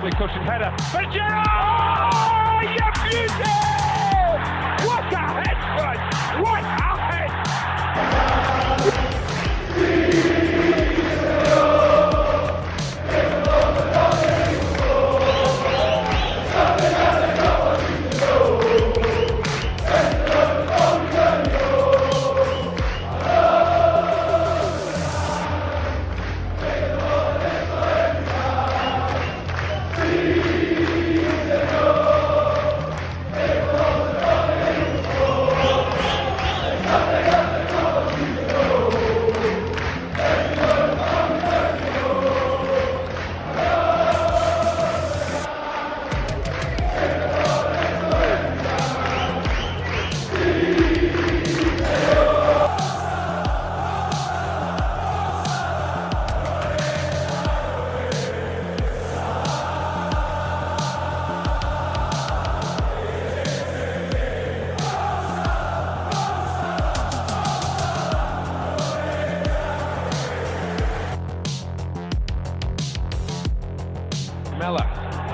Lovely cushion header. But Gerrard! Oh, you beauty! What a head, son! What a head!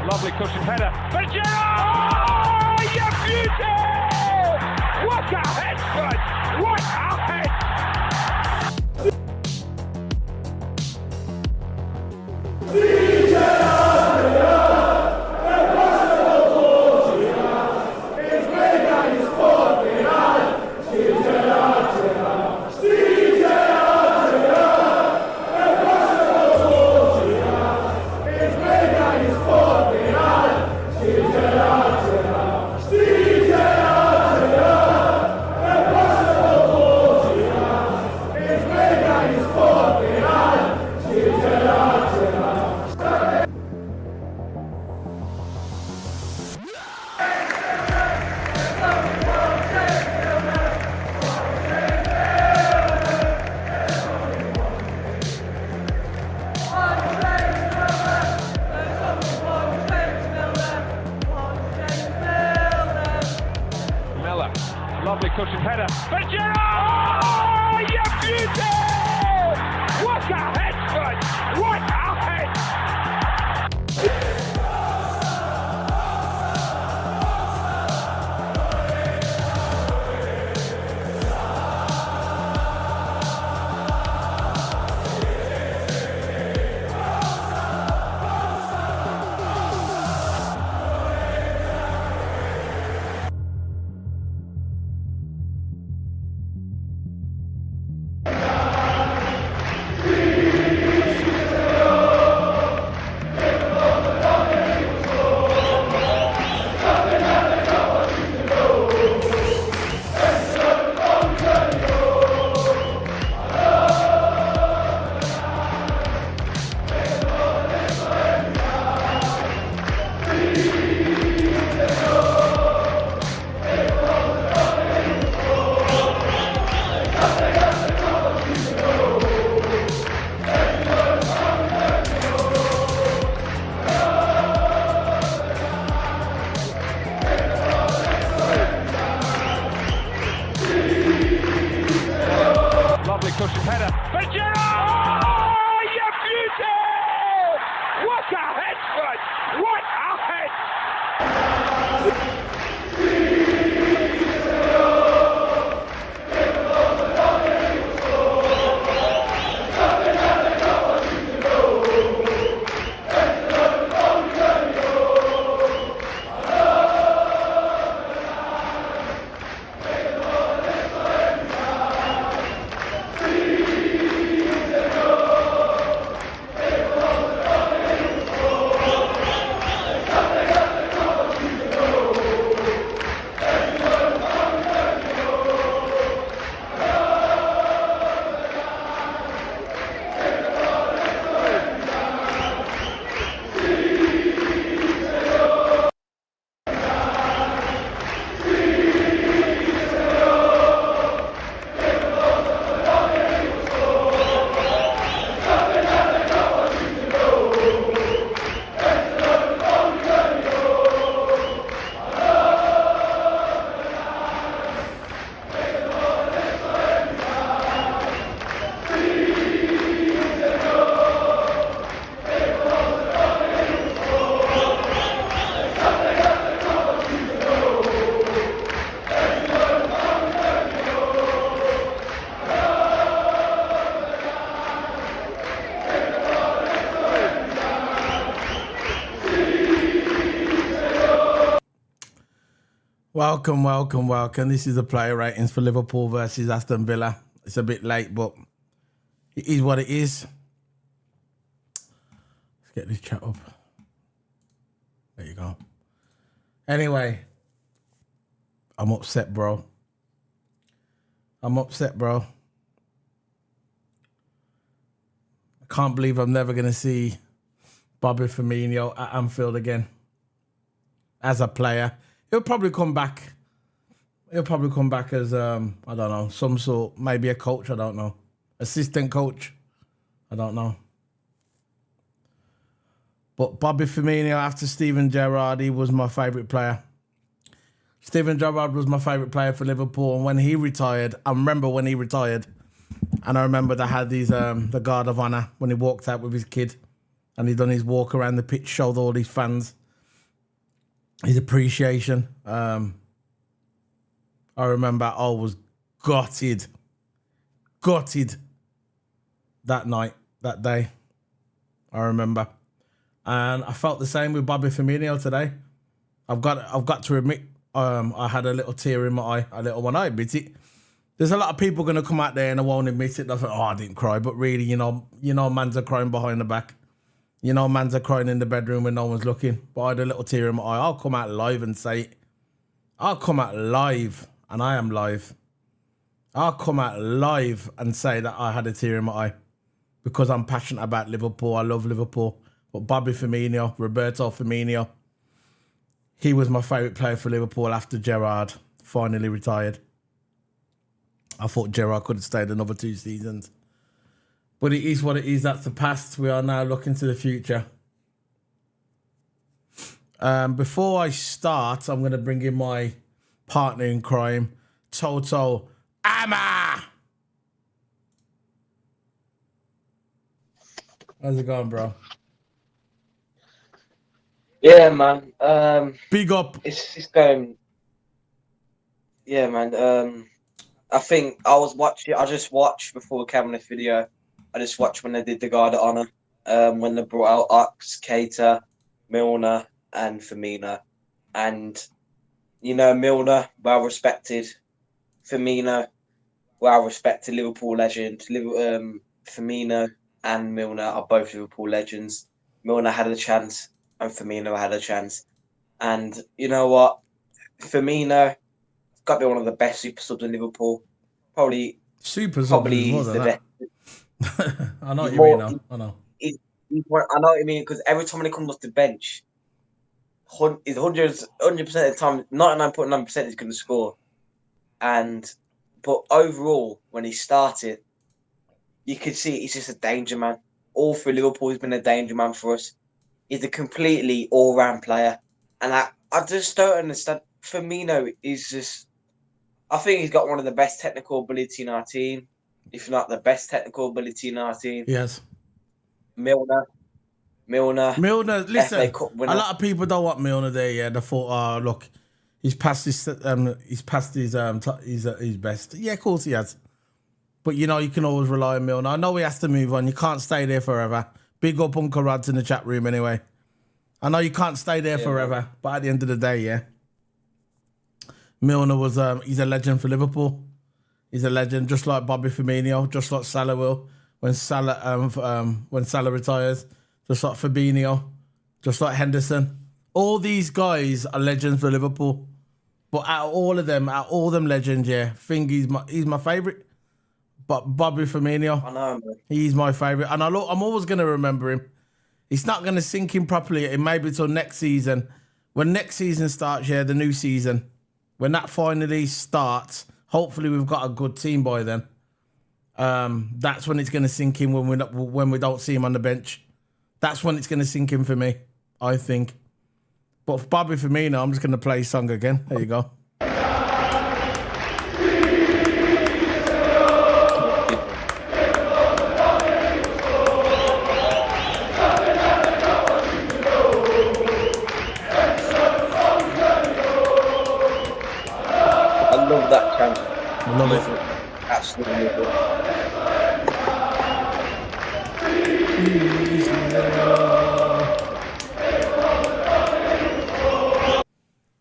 Lovely cushion header. But Gerrard! Oh, you beauty! What a head, son! What a head! Lovely cushion header. But Gerrard! Oh, you beauty! What a head, son! What a head! Welcome, welcome, welcome. This is the player ratings for Liverpool versus Aston Villa. It's a bit late, but it is what it is. Let's get this chat up. There you go. Anyway, I'm upset, bro. I'm upset, bro. I can't believe I'm never going to see Bobby Firmino at Anfield again as a player. He'll probably come back. He'll probably come back as, I don't know, some sort, maybe a coach, I don't know. Assistant coach, I don't know. But Bobby Firmino, after Steven Gerrard, he was my favourite player. Steven Gerrard was my favourite player for Liverpool. And when he retired, I remember when he retired, and I remember they had these, the Guard of Honour when he walked out with his kid and he done his walk around the pitch, showed all these fans his appreciation. I remember I was gutted that night, that day. I remember. And I felt the same with Bobby Firmino today. I've got to admit, I had a little tear in my eye, a little one. I admit it. There's a lot of people going to come out there and I won't admit it. They'll think, oh, I didn't cry. But really, you know, mans are crying behind the back. You know, mans are crying in the bedroom when no one's looking. But I had a little tear in my eye. I'll come out live and say it. I'll come out live, and I am live. I'll come out live and say that I had a tear in my eye because I'm passionate about Liverpool. I love Liverpool. But Bobby Firmino, Roberto Firmino, he was my favourite player for Liverpool after Gerrard finally retired. I thought Gerrard could have stayed another 2 seasons. But it is what it is. That's the past. We are now looking to the future. Before I start, I'm going to bring in my partner in crime, TOTO Amma. How's it going, bro? Yeah, man. Big up. It's going. Yeah, man. I think I just watched before we came on this video. I just watched when they did the Guard of Honour, when they brought out Ox, Keita, Milner, and Firmino. And, you know, Milner, well respected. Firmino, well respected Liverpool legend. Firmino and Milner are both Liverpool legends. Milner had a chance, and Firmino had a chance. And you know what? Firmino got to be one of the best super subs in Liverpool. Probably Probably the best. I know what you mean now. I know. I know what you mean, because every time when he comes off the bench, he's 100% of the time, 99.9% he's going to score. But overall, when he started, you could see he's just a danger man. All through Liverpool, he's been a danger man for us. He's a completely all-round player. And I just don't understand. Firmino is just... I think he's got one of the best technical ability in our team. If not the best technical ability in our team. Yes. Milner. Listen, a lot of people don't want Milner there. Yeah, they thought, oh look, he's past his best. Yeah, of course he has. But you know, you can always rely on Milner. I know he has to move on. You can't stay there forever. Big up Uncle Rod's in the chat room anyway. I know you can't stay there forever, man. But at the end of the day, yeah, Milner was he's a legend for Liverpool. He's a legend, just like Bobby Firmino, just like Salah will when Salah retires, just like Fabinho, just like Henderson. All these guys are legends for Liverpool. But out of all them legends, yeah, I think he's my favourite. But Bobby Firmino, I know, man. He's my favourite. And I'm always going to remember him. It's not going to sink in properly. It may be till next season. When next season starts, yeah, the new season, when that finally starts, hopefully we've got a good team by then. That's when it's going to sink in when we don't see him on the bench. That's when it's going to sink in for me, I think. But for Bobby Firmino, I'm just going to play his song again. There you go. I love that chant. I love it. Absolutely love it.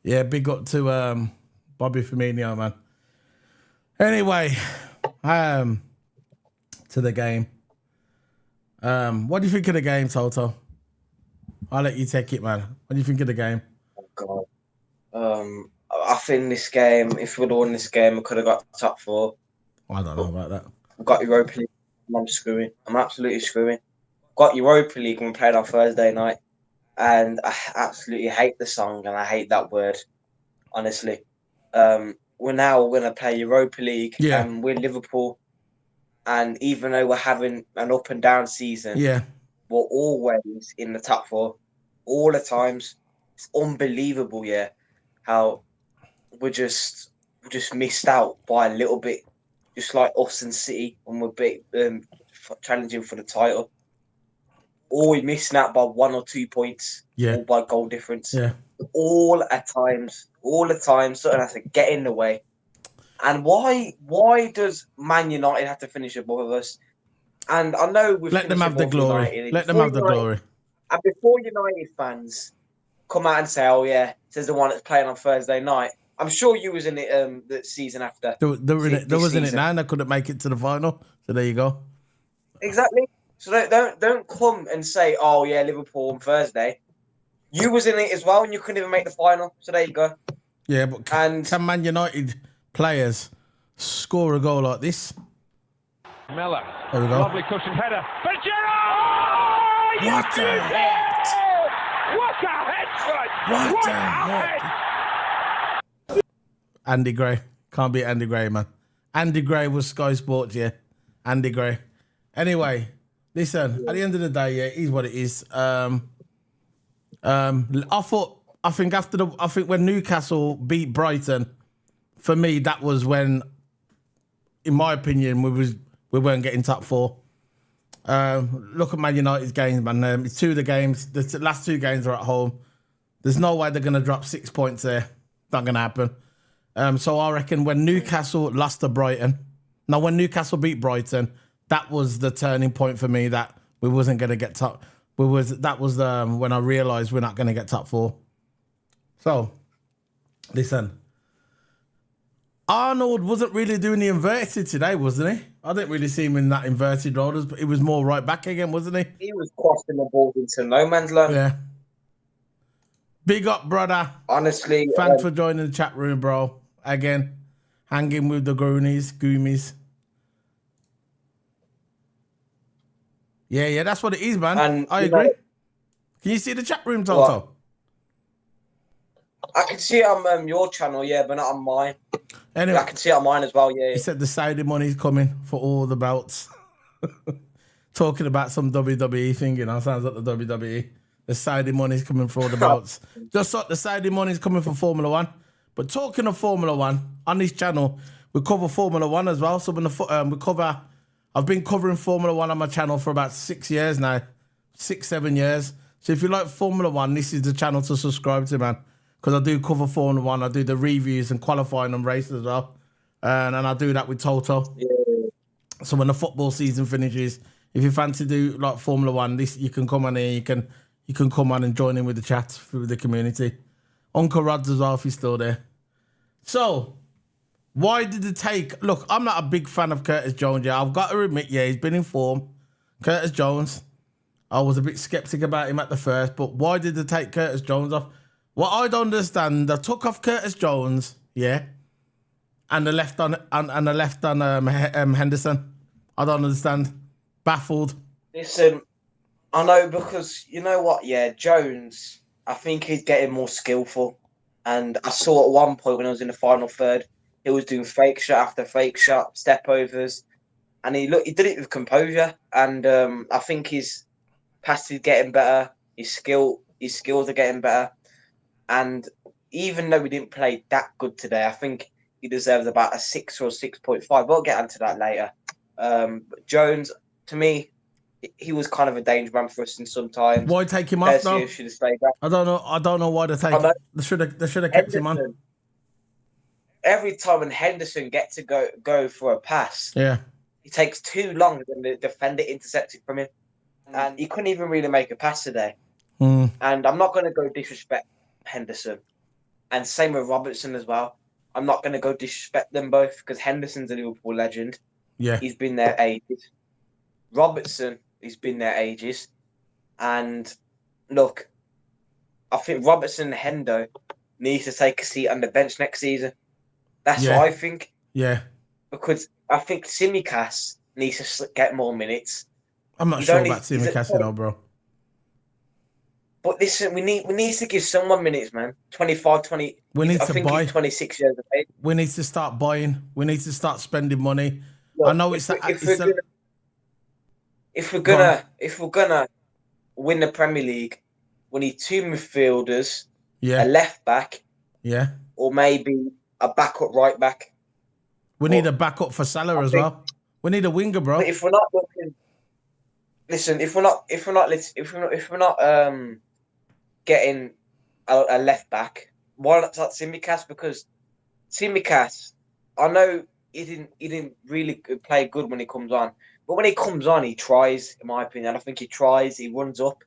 Yeah, big up to Bobby Firmino, man. Anyway, to the game. What do you think of the game, Toto? I'll let you take it, man. What do you think of the game? Oh, God. I think this game, if we'd won this game, we could have got top 4. I don't know about that. We've got Europa League. I'm screwing. I'm absolutely screwing. Got Europa League and we played on Thursday night. And I absolutely hate the song and I hate that word, honestly. We're now going to play Europa League and we're Liverpool. And even though we're having an up and down season, we're always in the top 4. All the times. It's unbelievable, how we just missed out by a little bit. Just like us and City when we're challenging for the title. Always missing out by 1 or 2 points. Or by goal difference. All the time, something has to get in the way. And why does Man United have to finish above us? And I know we've let them have the glory. United. Let them have the glory. And before United fans come out and say, "Oh yeah, says the one that's playing on Thursday night," I'm sure you was in it the season after. There was in it now, and I couldn't make it to the final. So there you go. Exactly. So don't come and say, "Oh yeah, Liverpool on Thursday." You was in it as well, and you couldn't even make the final. So there you go. Yeah, but can Man United players score a goal like this? Miller. There we go. Lovely cushioned header. But Gerrard! What a hit! What a head, son! What a hit! Andy Gray. Can't beat Andy Gray, man. Andy Gray was Sky Sports, Andy Gray. Anyway, listen, at the end of the day, it is what it is. I think when Newcastle beat Brighton, for me, that was when, in my opinion, we weren't getting top 4. Look at Man United's games, man. It's 2 of the games. The last 2 games are at home. There's no way they're going to drop 6 points there. Not going to happen. So I reckon when Newcastle lost to Brighton, when Newcastle beat Brighton, that was the turning point for me that we wasn't going to get top. That was when I realised we're not going to get top 4. So, listen. Arnold wasn't really doing the inverted today, wasn't he? I didn't really see him in that inverted role, but he was more right back again, wasn't he? He was crossing the ball into no man's land. Yeah. Big up, brother. Honestly. Thanks for joining the chat room, bro. Again, hanging with the goomies. Yeah, that's what it is, man. And I agree. Can you see the chat room, Toto? What? I can see it on your channel, but not on mine. Anyway, I can see it on mine as well, He said the Saudi money's coming for all the belts. Talking about some WWE thing, sounds like the WWE. The Saudi money's coming for all the belts. Just like the Saudi money's coming for Formula 1. But talking of Formula 1, on this channel, we cover Formula 1 as well. So I've been covering Formula 1 on my channel for about 6 years now. 6-7 years. So if you like Formula 1, this is the channel to subscribe to, man. Because I do cover Formula 1. I do the reviews and qualifying and races as well. And I do that with Toto. Yeah. So when the football season finishes, if you fancy do like Formula 1, you can come on here. You can come on and join in with the chat through the community. Uncle Rod's as well if he's still there. So, why did it take... Look, I'm not a big fan of Curtis Jones. I've got to admit, he's been in form. Curtis Jones, I was a bit sceptic about him at the first, but why did they take Curtis Jones off? What I don't understand, they took off Curtis Jones, and they left on Henderson. I don't understand. Baffled. Listen, I know because you know what? Jones. I think he's getting more skillful, and I saw at one point when I was in the final third, he was doing fake shot after fake shot, step overs, and he did it with composure. And I think his pass is getting better. His skills are getting better. And even though we didn't play that good today, I think he deserves about a 6 or 6.5. We'll get onto that later. But Jones, to me, he was kind of a danger man for us in sometimes. Why take him off though? Should have stayed back. I don't know why they take him. They should have kept him on. Every time when Henderson gets to go for a pass, it takes too long and the defender intercepts it from him. And he couldn't even really make a pass today. And I'm not going to go disrespect Henderson. And same with Robertson as well. I'm not going to go disrespect them both because Henderson's a Liverpool legend. Yeah. He's been there ages. Robertson, he's been there ages. And look, I think Robertson and Hendo needs to take a seat on the bench next season. That's what I think. Yeah. Because I think Tsimikas needs to get more minutes. I'm not sure about Tsimikas, bro. But listen, we need to give someone minutes, man. 25, 20. We need I to think buy. he's 26 years of age. We need to start buying. We need to start spending money. Look, I know if we're gonna win the Premier League, we need 2 midfielders, a left back, or maybe a backup right back. We need a backup for Salah as well. We need a winger, bro. But if we're not looking, listen, if we're not getting a left back, why not start Tsimikas? Because Tsimikas, I know he didn't really play good when he comes on, but when he comes on, he tries. In my opinion, I think he tries. He runs up,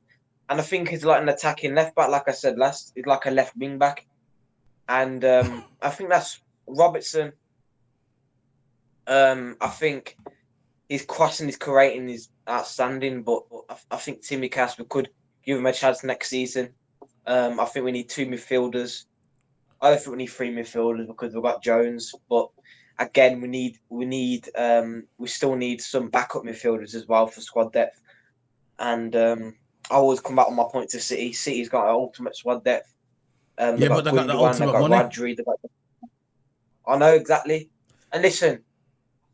and I think he's like an attacking left back. Like I said last, he's like a left wing back, and I think that's Robertson. I think his crossing, his creating is outstanding, but I think Tsimikas, we could give him a chance next season. I think we need 2 midfielders. I don't think we need 3 midfielders because we've got Jones, but again, we still need some backup midfielders as well for squad depth. And I always come back on my point to City. City's got an ultimate squad depth. But they got the ultimate money. Rodri, I know exactly. And listen,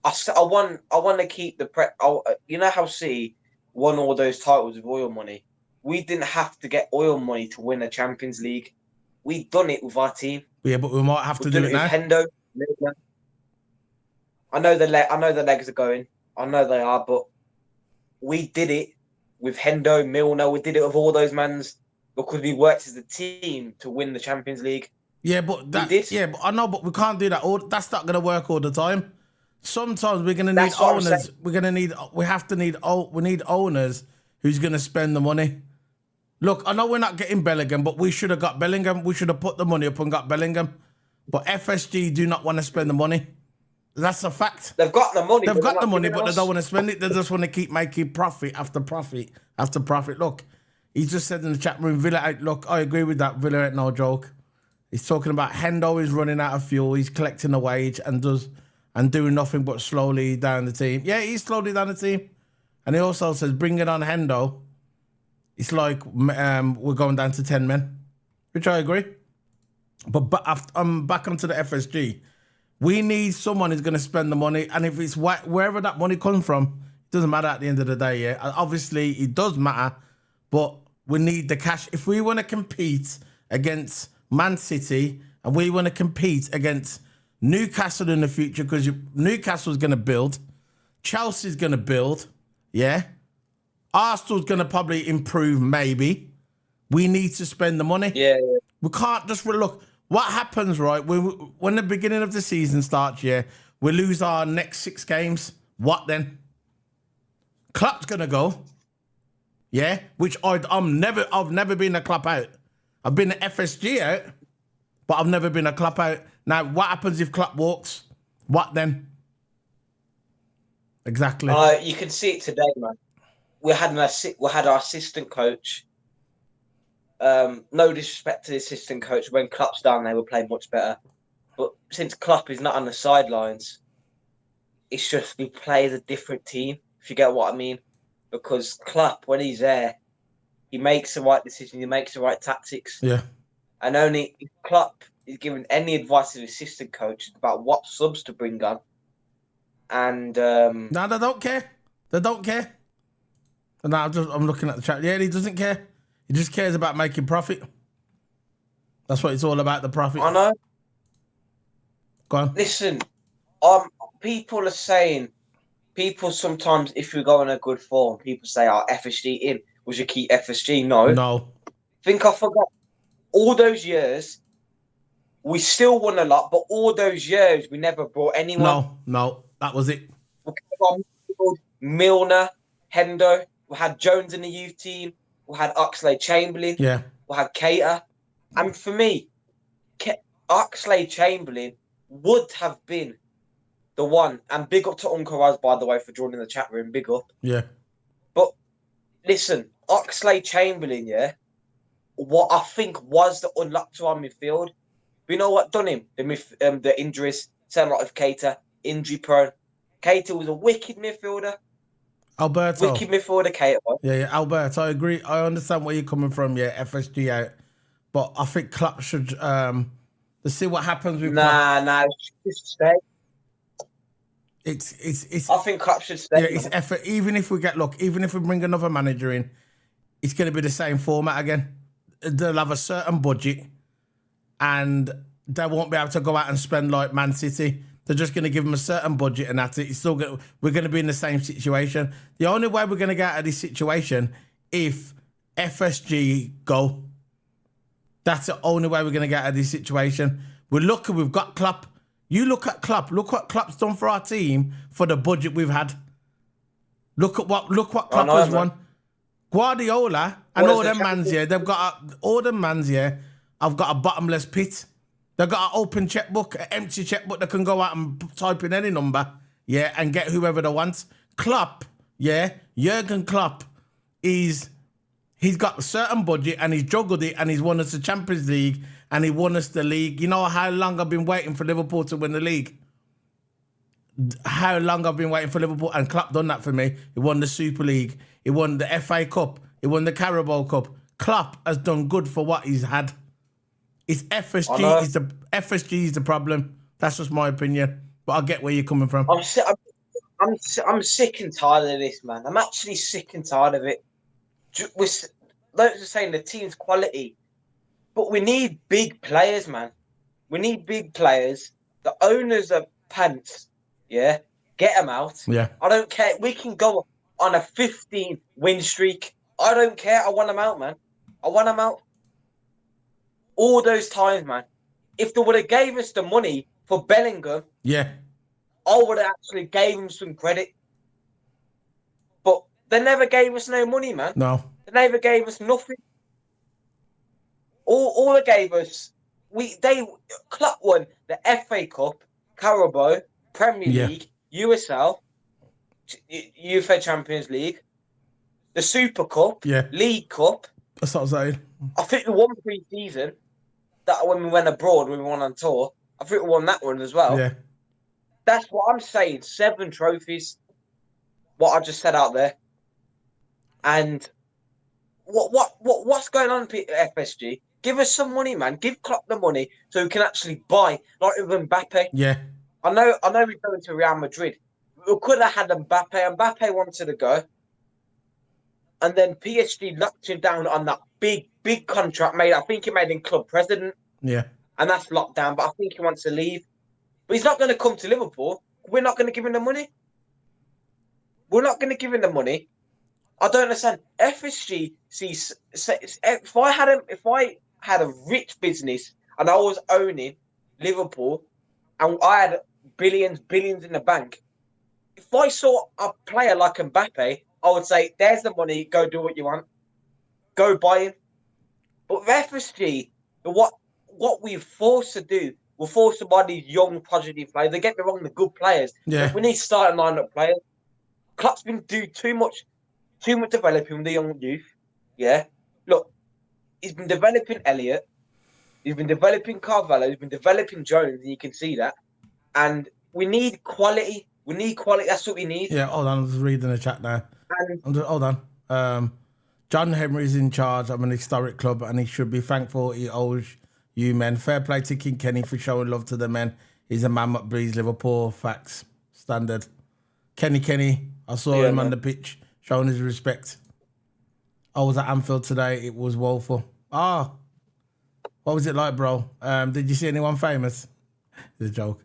I want to keep the you know how City won all those titles with oil money. We didn't have to get oil money to win a Champions League. We done it with our team. Yeah, but we might have to do it now. Hendo, I know the legs are going. I know they are, but we did it with Hendo, Milner. We did it with all those mans because we worked as a team to win the Champions League. Yeah, but I know, but we can't do that. That's not going to work all the time. Sometimes we're going to need owners. We need owners who's going to spend the money. Look, I know we're not getting Bellingham, but we should have got Bellingham. We should have put the money up and got Bellingham. But FSG do not want to spend the money. That's a fact. They've got the money. They've got the money, but they don't want to spend it. They just want to keep making profit after profit after profit. Look, he just said in the chat room, Villa, look, I agree with that. Villa ain't no joke. He's talking about Hendo is running out of fuel. He's collecting a wage and doing nothing but slowly down the team. Yeah, he's slowly down the team. And he also says, bring it on Hendo. It's like we're going down to 10 men, which I agree. But I'm back onto the FSG. We need someone who's going to spend the money. And if it's wherever that money comes from, it doesn't matter at the end of the day, yeah. Obviously, it does matter, but we need the cash. If we want to compete against Man City and we want to compete against Newcastle in the future, because Newcastle's going to build, Chelsea's going to build, yeah. Arsenal's going to probably improve, maybe. We need to spend the money. Yeah. We can't just look. What happens, right? When the beginning of the season starts, yeah, we lose our next 6 games. What then? Klopp's going to go. Yeah, which I've never been a Klopp out. I've been an FSG out, but I've never been a Klopp out. Now, what happens if Klopp walks? What then? Exactly. You can see it today, man. We had our assistant coach. No disrespect to the assistant coach. When Klopp's down, they will play much better. But since Klopp is not on the sidelines, it's just we play as a different team. If you get what I mean, because Klopp, when he's there, he makes the right decision. He makes the right tactics. Yeah. And only if Klopp is giving any advice to the assistant coach about what subs to bring on. And no, they don't care. They don't care. And I'm looking at the chat. Yeah, he doesn't care. He just cares about making profit. That's what it's all about, the profit. I know. Go on. Listen, people are saying, sometimes, if we go on a good form, people say, FSG in. We should keep FSG. No. I forgot. All those years, we still won a lot, but all those years, we never brought anyone. No. That was it. Milner, Hendo. We had Jones in the youth team. We had Oxlade-Chamberlain. Yeah. We had Keita. And for me, Oxlade-Chamberlain would have been the one. And big up to Uncle Raz, by the way, for joining the chat room. Big up. Yeah. But listen, Oxlade-Chamberlain, yeah, what I think was the unlock to our midfield. We know what done him. The injuries, same lot of Keita, injury prone. Keita was a wicked midfielder. Alberto. Wicked midfielder, Keita was. Yeah, Alberto, I agree. I understand where you're coming from. Yeah, FSG out. But I think Klopp should let's see what happens with Klopp. Nah, just stay. It's I think Klopp should stay. Yeah, it's effort. Even if we bring another manager in, it's going to be the same format again. They'll have a certain budget, and they won't be able to go out and spend like Man City. They're just going to give them a certain budget, and that's it. We're going to be in the same situation. The only way we're going to get out of this situation if FSG go. That's the only way we're going to get out of this situation. We're lucky we've got Klopp. You look at Klopp. Look what Klopp's done for our team for the budget we've had. Look what Klopp has won. Guardiola and all them mans here, they've got all them mans here. I've got a bottomless pit. They've got an open checkbook, an empty checkbook. They can go out and type in any number, yeah, and get whoever they want. Klopp, yeah, Jurgen Klopp he's got a certain budget and he's juggled it and he's won us the Champions League and he won us the league. You know how long I've been waiting for Liverpool to win the league? How long I've been waiting for Liverpool, and Klopp done that for me. He won the Super League. He won the FA Cup. He won the Carabao Cup. Klopp has done good for what he's had. It's FSG. FSG is the problem. That's just my opinion. But I get where you're coming from. I'm sick and tired of this, man. I'm actually sick and tired of it. Those are saying the team's quality, but we need big players, man. We need big players. The owners are pants. Yeah, get them out. Yeah, I don't care. We can go on a 15-win streak. I don't care. I want them out, man. I want them out. All those times, man. If they would have gave us the money for Bellingham, yeah, I would have actually gave them some credit. But they never gave us no money, man. No, they never gave us nothing. All they gave us, Klopp won the FA Cup, Carabao, Premier League, USL, UEFA Champions League, the Super Cup, League Cup. That's what I'm saying. I think we won pre-season. That when we went abroad, when we went on tour, I think we won that one as well. Yeah, that's what I'm saying. 7 trophies. What I just said out there. And what's going on, FSG? Give us some money, man. Give Klopp the money so we can actually buy, like with Mbappe. Yeah. I know we're going to Real Madrid. We could have had Mbappe. Mbappe wanted to go. And then PSG locked him down on that big contract I think he made him club president. Yeah. And that's locked down, but I think he wants to leave. But he's not going to come to Liverpool. We're not going to give him the money. We're not going to give him the money. I don't understand. FSG sees if I had a rich business and I was owning Liverpool and I had billions in the bank, if I saw a player like Mbappe, I would say, there's the money, go do what you want. Go buy him. But with FSG, what we're forced to do, we're forced to buy these young, positive players. They get me wrong, the good players. Yeah. We need to start and line up players. Klopp's been doing too much developing with the young youth. Yeah. Look, he's been developing Elliott. He's been developing Carvalho. He's been developing Jones, and you can see that. And we need quality. We need quality. That's what we need. Yeah, hold on. I'm just reading the chat now. Hold on. John Henry's in charge of an historic club and he should be thankful he owes you men. Fair play to King Kenny for showing love to the men. He's a man that breeds Liverpool. Facts. Standard. Kenny. I saw him on the pitch showing his respect. I was at Anfield today. It was woeful. What was it like, bro? Did you see anyone famous? It's a joke.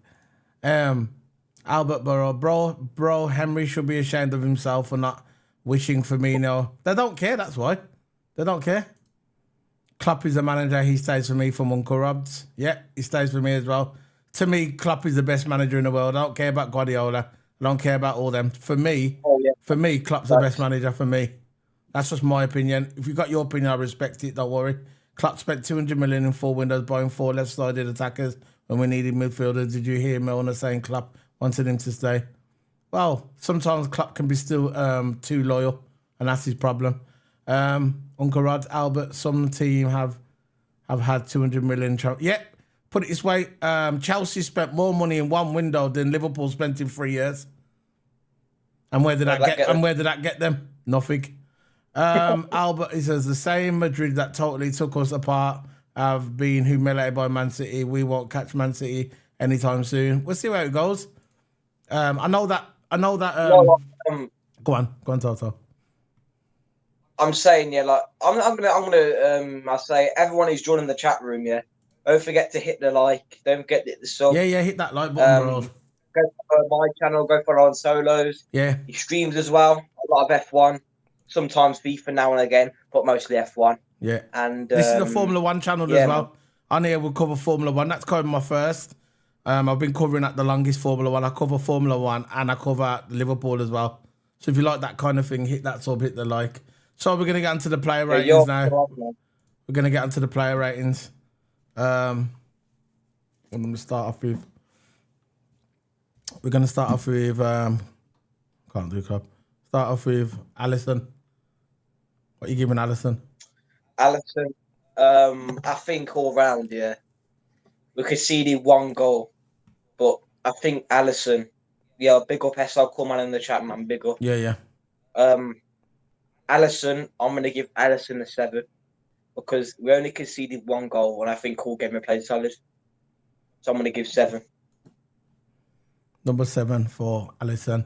Albert Burrow. Bro, Henry should be ashamed of himself for not wishing Firmino. They don't care, that's why. They don't care. Klopp is the manager. He stays for me from Uncle Rob's. Yeah, he stays for me as well. To me, Klopp is the best manager in the world. I don't care about Guardiola. I don't care about all them. For me, Klopp's the best manager for me. That's just my opinion. If you've got your opinion, I respect it. Don't worry. Klopp spent 200 million in 4 windows buying 4 left-sided attackers. when we needed midfielders. Did you hear Milner saying Klopp wanted him to stay? Well, sometimes Klopp can be still too loyal, and that's his problem. Uncle Rod, Albert, some team have had 200 million. Put it this way, Chelsea spent more money in one window than Liverpool spent in 3 years. And where did that get them? Nothing. Albert, he says, the same Madrid that totally took us apart have been humiliated by Man City. We won't catch Man City anytime soon. We'll see where it goes. I know that. Go on, Toto. I'm saying, yeah, like I say everyone who's joining the chat room, yeah, don't forget to hit the like, don't forget to hit the sub. Yeah, hit that like button, bro. Go follow my channel, go follow on Solos. Yeah. He streams as well, a lot of F1, sometimes FIFA now and again, but mostly F1. Yeah. And this is a Formula 1 channel as well. Man. On here we'll cover Formula 1. That's kind of my first. I've been covering at the longest Formula 1. I cover Formula 1 and I cover Liverpool as well. So if you like that kind of thing, hit that sub, hit the like. So we're going to get into the player ratings now. We're going to get into the player ratings. I'm going to start off with... We're going to start off with... can't do club. Start off with Alisson. What are you giving Alisson? Alisson, I think all round, yeah. We conceded one goal. But I think Alisson... Yeah, big up SL Coleman in the chat, man. Big up. Yeah. Alisson, I'm going to give Alisson a 7 because we only conceded one goal and I think all game played solid. So I'm going to give 7. Number 7 for Alisson.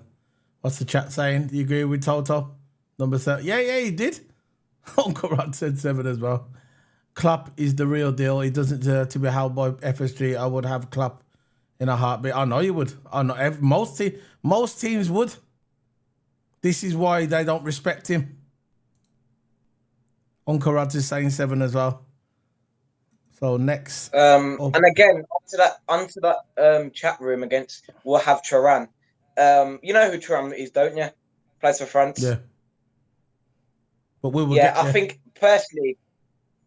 What's the chat saying? Do you agree with Toto? Number 7. Yeah, he did. Uncle Rod said 7 as well. Klopp is the real deal. He doesn't deserve to be held by FSG. I would have Klopp in a heartbeat. I know you would. I know most teams would. This is why they don't respect him. Uncle Rod is saying 7 as well. So next, and again onto that chat room against we'll have Thuram. You know who Thuram is, don't you? Plays for France. Yeah. But we will. Yeah, I think personally,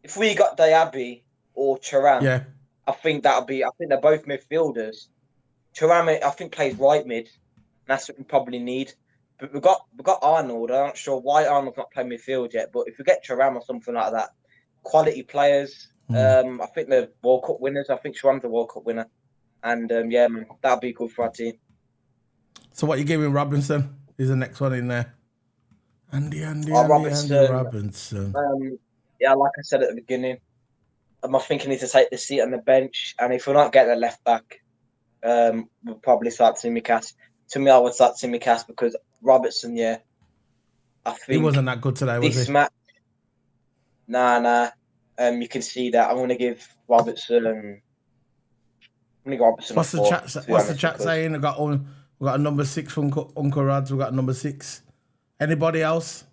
if we got Diaby or Thuram, I think that'll be. I think they're both midfielders. Thuram, I think, plays right mid. That's what we probably need. But we've got Arnold. I'm not sure why Arnold's not playing midfield yet. But if we get Thuram or something like that, quality players. I think they're World Cup winners. I think Thuram's the World Cup winner. And yeah, man, that'll be good for our team. So what you giving Robinson? Is the next one in there? Andy Robinson. Yeah, like I said at the beginning, I think he needs to take the seat on the bench. And if we're not getting a left back, we'll probably start Tsimikas. To me, I would start Tsimikas because Robertson, I think he wasn't that good today, was he? This match, nah. You can see that. I'm going to give Robertson. What's the chat saying? We got a number 6 from Uncle Rods. We got a number 6. Anybody else?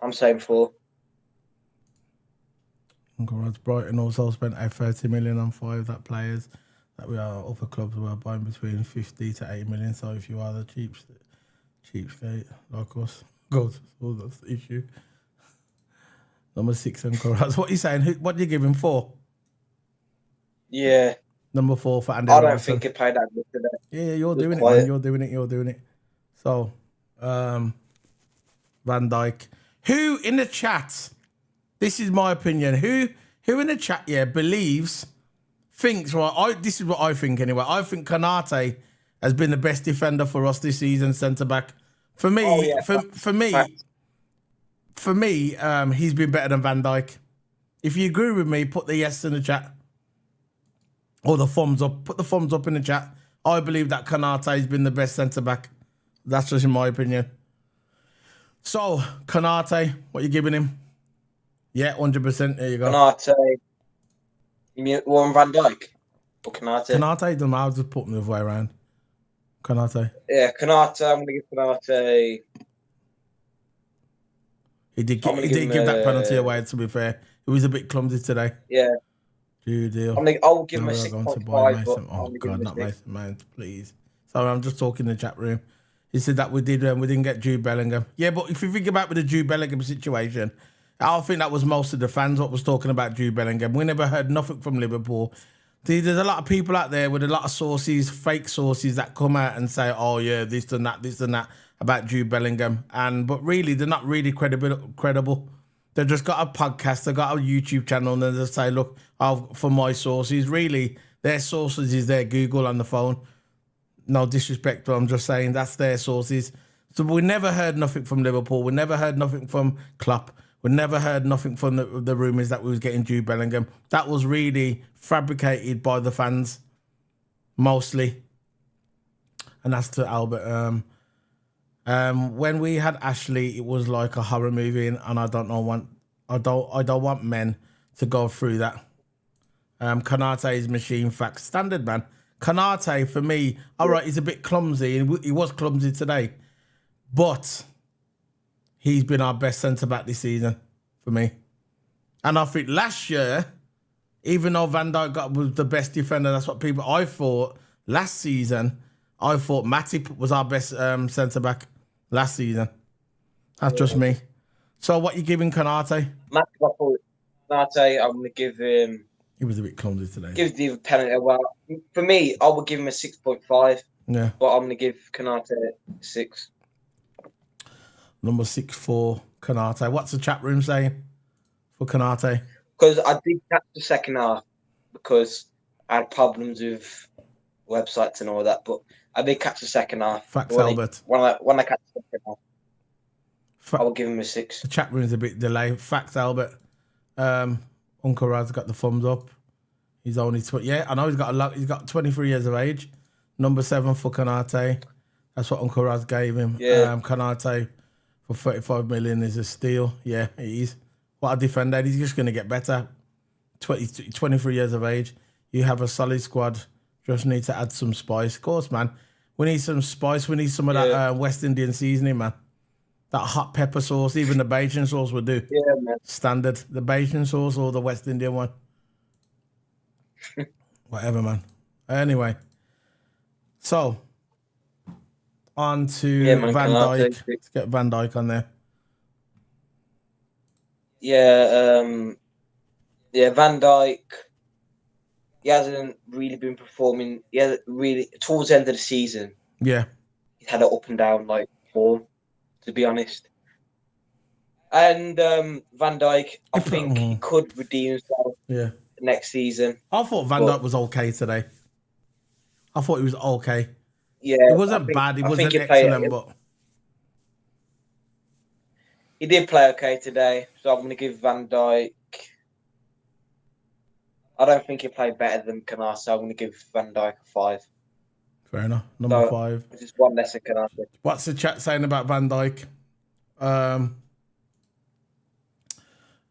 I'm saying 4. Uncle Rod's Brighton also spent 30 million on 5 that players that we are other clubs were buying between 50 to 80 million. So if you are the cheapskate like us, go to all that's the issue. Number 6 Uncle Rod's. What are you saying? What do you give him 4? Yeah. Number 4 for Andy I don't Robertson. think he played that good today. Yeah, you're doing it, man. You're doing it. So, Van Dijk. Who in the chat, this is my opinion, who in the chat, thinks, right, this is what I think anyway. I think Konate has been the best defender for us this season, centre-back. For me, for me, he's been better than Van Dijk. If you agree with me, put the yes in the chat. Or the thumbs up. Put the thumbs up in the chat. I believe that Konate has been the best centre-back. That's just in my opinion. So, Konate, what are you giving him? Yeah, 100%. There you go. Konate. You mean Warren Van Dijk? Or Konate? Konate, don't know. I'll just put him the other way around. Konate. Yeah, Konate. I'm going to give Konate... He did give that penalty away, to be fair. He was a bit clumsy today. Yeah. Deal. I'll give him a 6.5. Oh, God, not Mason Mount, please. Sorry, I'm just talking in the chat room. He said that we didn't get Jude Bellingham. Yeah, but if you think about with the Jude Bellingham situation, I think that was most of the fans what was talking about Jude Bellingham. We never heard nothing from Liverpool. There's a lot of people out there with a lot of sources, fake sources that come out and say, "Oh yeah, this and that about Jude Bellingham," but really they're not really credible. They've just got a podcast, they've got a YouTube channel, and they just say, "Look, for my sources." Really, their sources is their Google on the phone. No disrespect, but I'm just saying that's their sources. So we never heard nothing from Liverpool. We never heard nothing from Klopp. We never heard nothing from the rumours that we was getting Jude Bellingham. That was really fabricated by the fans, mostly. And that's to Albert. When we had Ashley, it was like a horror movie, and I don't want men to go through that. Konate's machine facts standard, man. Konate for me, all right, he's a bit clumsy, and he was clumsy today, but he's been our best centre back this season for me. And I think last year, even though Van Dijk was the best defender, that's what I thought last season. I thought Matip was our best centre back last season. That's just me. So what you giving Konate? Konate, I'm gonna give him. He was a bit clumsy today. Give the penalty. Well, for me, I would give him a 6.5. Yeah. But I'm gonna give Konate 6. Number 6 for Konate. What's the chat room saying for Konate? Because I did catch the second half because I had problems with websites and all that, but I did catch the second half. Facts, Albert. When I catch the second half, I will give him a 6. The chat room's a bit delayed. Facts, Albert. Uncle Raz got the thumbs up. He's only I know he's got a lot. He's got 23 years of age. Number 7 for Konate. That's what Uncle Raz gave him. Yeah. Konate for 35 million is a steal. Yeah, he is. What a defender. He's just going to get better. 23 years of age. You have a solid squad. Just need to add some spice. Of course, man. We need some spice. We need some of that West Indian seasoning, man. That hot pepper sauce, even the Bajan sauce would do. Yeah, man. Standard. The Bajan sauce or the West Indian one. Whatever, man. Anyway. So, on to Van Dijk. Let's get Van Dijk on there. Yeah, Van Dijk. He hasn't really been performing. He hasn't really towards the end of the season. Yeah, he had an up and down like form, to be honest. And Van Dijk, I think he could redeem himself. Yeah, next season. I thought Van Dijk was okay today. I thought he was okay. Yeah, it wasn't bad. He wasn't excellent, but he did play okay today. So I'm going to give Van Dijk. I don't think he played better than Konate, so I'm going to give Van Dijk a 5. Fair enough. Number 5. Just one less than Konate. What's the chat saying about Van Dijk?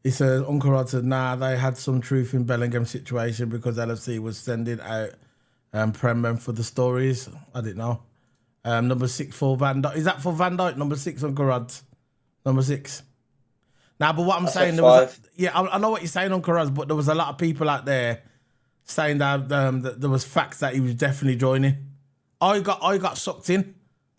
He says, Uncle Rod said, nah, they had some truth in Bellingham's situation because LFC was sending out Prem men for the stories. I didn't know. Number 6 for Van Dijk. Is that for Van Dijk? Number 6, Uncle Rod. Number 6. Now, but what I'm saying, I know what you're saying, Uncle Rod, but there was a lot of people out there saying that, that there was facts that he was definitely joining. I got sucked in.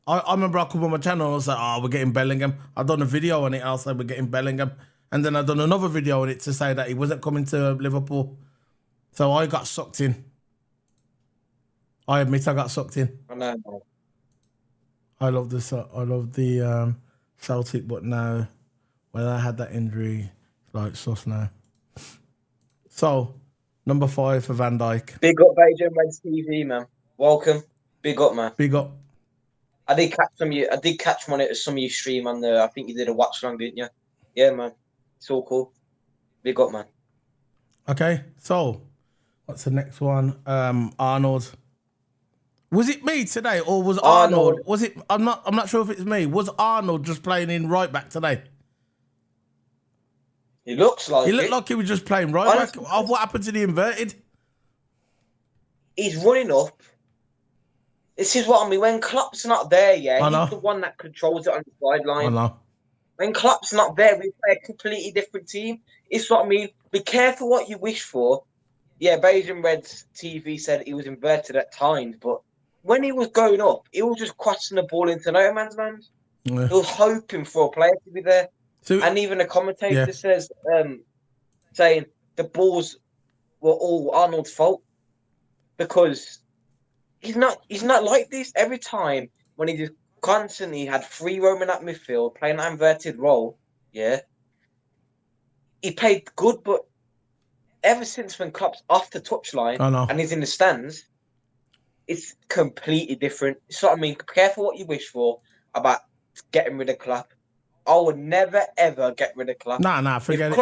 I remember I come on my channel and I was like, oh, we're getting Bellingham. I've done a video on it. I said, we're getting Bellingham. And then I've done another video on it to say that he wasn't coming to Liverpool. So I got sucked in. I admit I got sucked in. I know. I love the Celtic, but now when I had that injury, like sus now. So, number 5 for Van Dijk. Big up, Beijing Reds TV, man. Welcome. Big up, man. Big up. I did catch one at some of you stream on the. I think you did a watch along, didn't you? Yeah, man. It's all cool. Big up, man. Okay, so what's the next one? Arnold. Was it me today, or was Arnold? Was it? I'm not sure if it's me. Was Arnold just playing in right back today? He looks like. He looked like he was just playing right back. What happened to the inverted? He's running up. This is what I mean. When Klopp's not there, he's the one that controls it on the sideline. I know. When Klopp's not there, we play a completely different team. It's what I mean. Be careful what you wish for. Yeah, Beijing Reds TV said he was inverted at times, but when he was going up, he was just crossing the ball into no man's land. Yeah. He was hoping for a player to be there. So, and even a commentator says, saying the balls were all Arnold's fault because he's not like this. Every time when he just constantly had free roaming at midfield, playing that inverted role, yeah, he played good, but ever since when Klopp's off the touchline and he's in the stands, it's completely different. So I mean, careful what you wish for about getting rid of Klopp. I would never ever get rid of Klopp. Nah, forget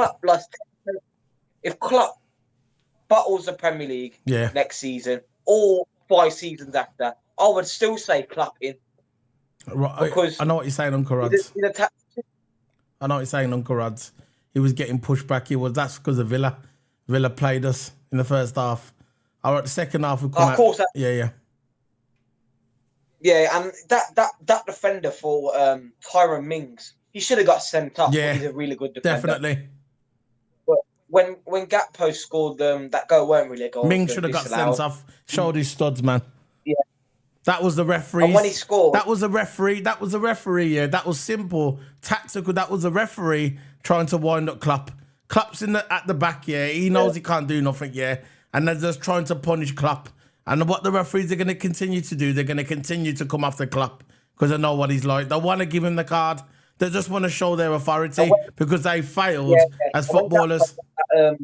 If Klopp bottles the Premier League next season or 5 seasons after, I would still say Klopp in. Right, because I know what you're saying, Uncle Rods. I know what you're saying, Uncle Rods. He was getting pushed back. That's because of Villa. Villa played us in the first half. All right, the second half we come out. Of course. Yeah, and that defender for Tyrone Mings, he should have got sent off. Yeah, he's a really good defender. Definitely. But when Gakpo scored that goal, weren't really a goal. Mings should have got sent off. Showed his studs, man. Yeah. That was the referee. And when he scored, that was a referee. Yeah, that was simple, tactical. That was a referee trying to wind up Klopp. Klopp's at the back. Yeah, he knows he can't do nothing. Yeah, and they're just trying to punish Klopp. And what the referees are going to continue to do, they're going to continue to come after Klopp because they know what he's like. They want to give him the card. They just want to show their authority because they failed as footballers. I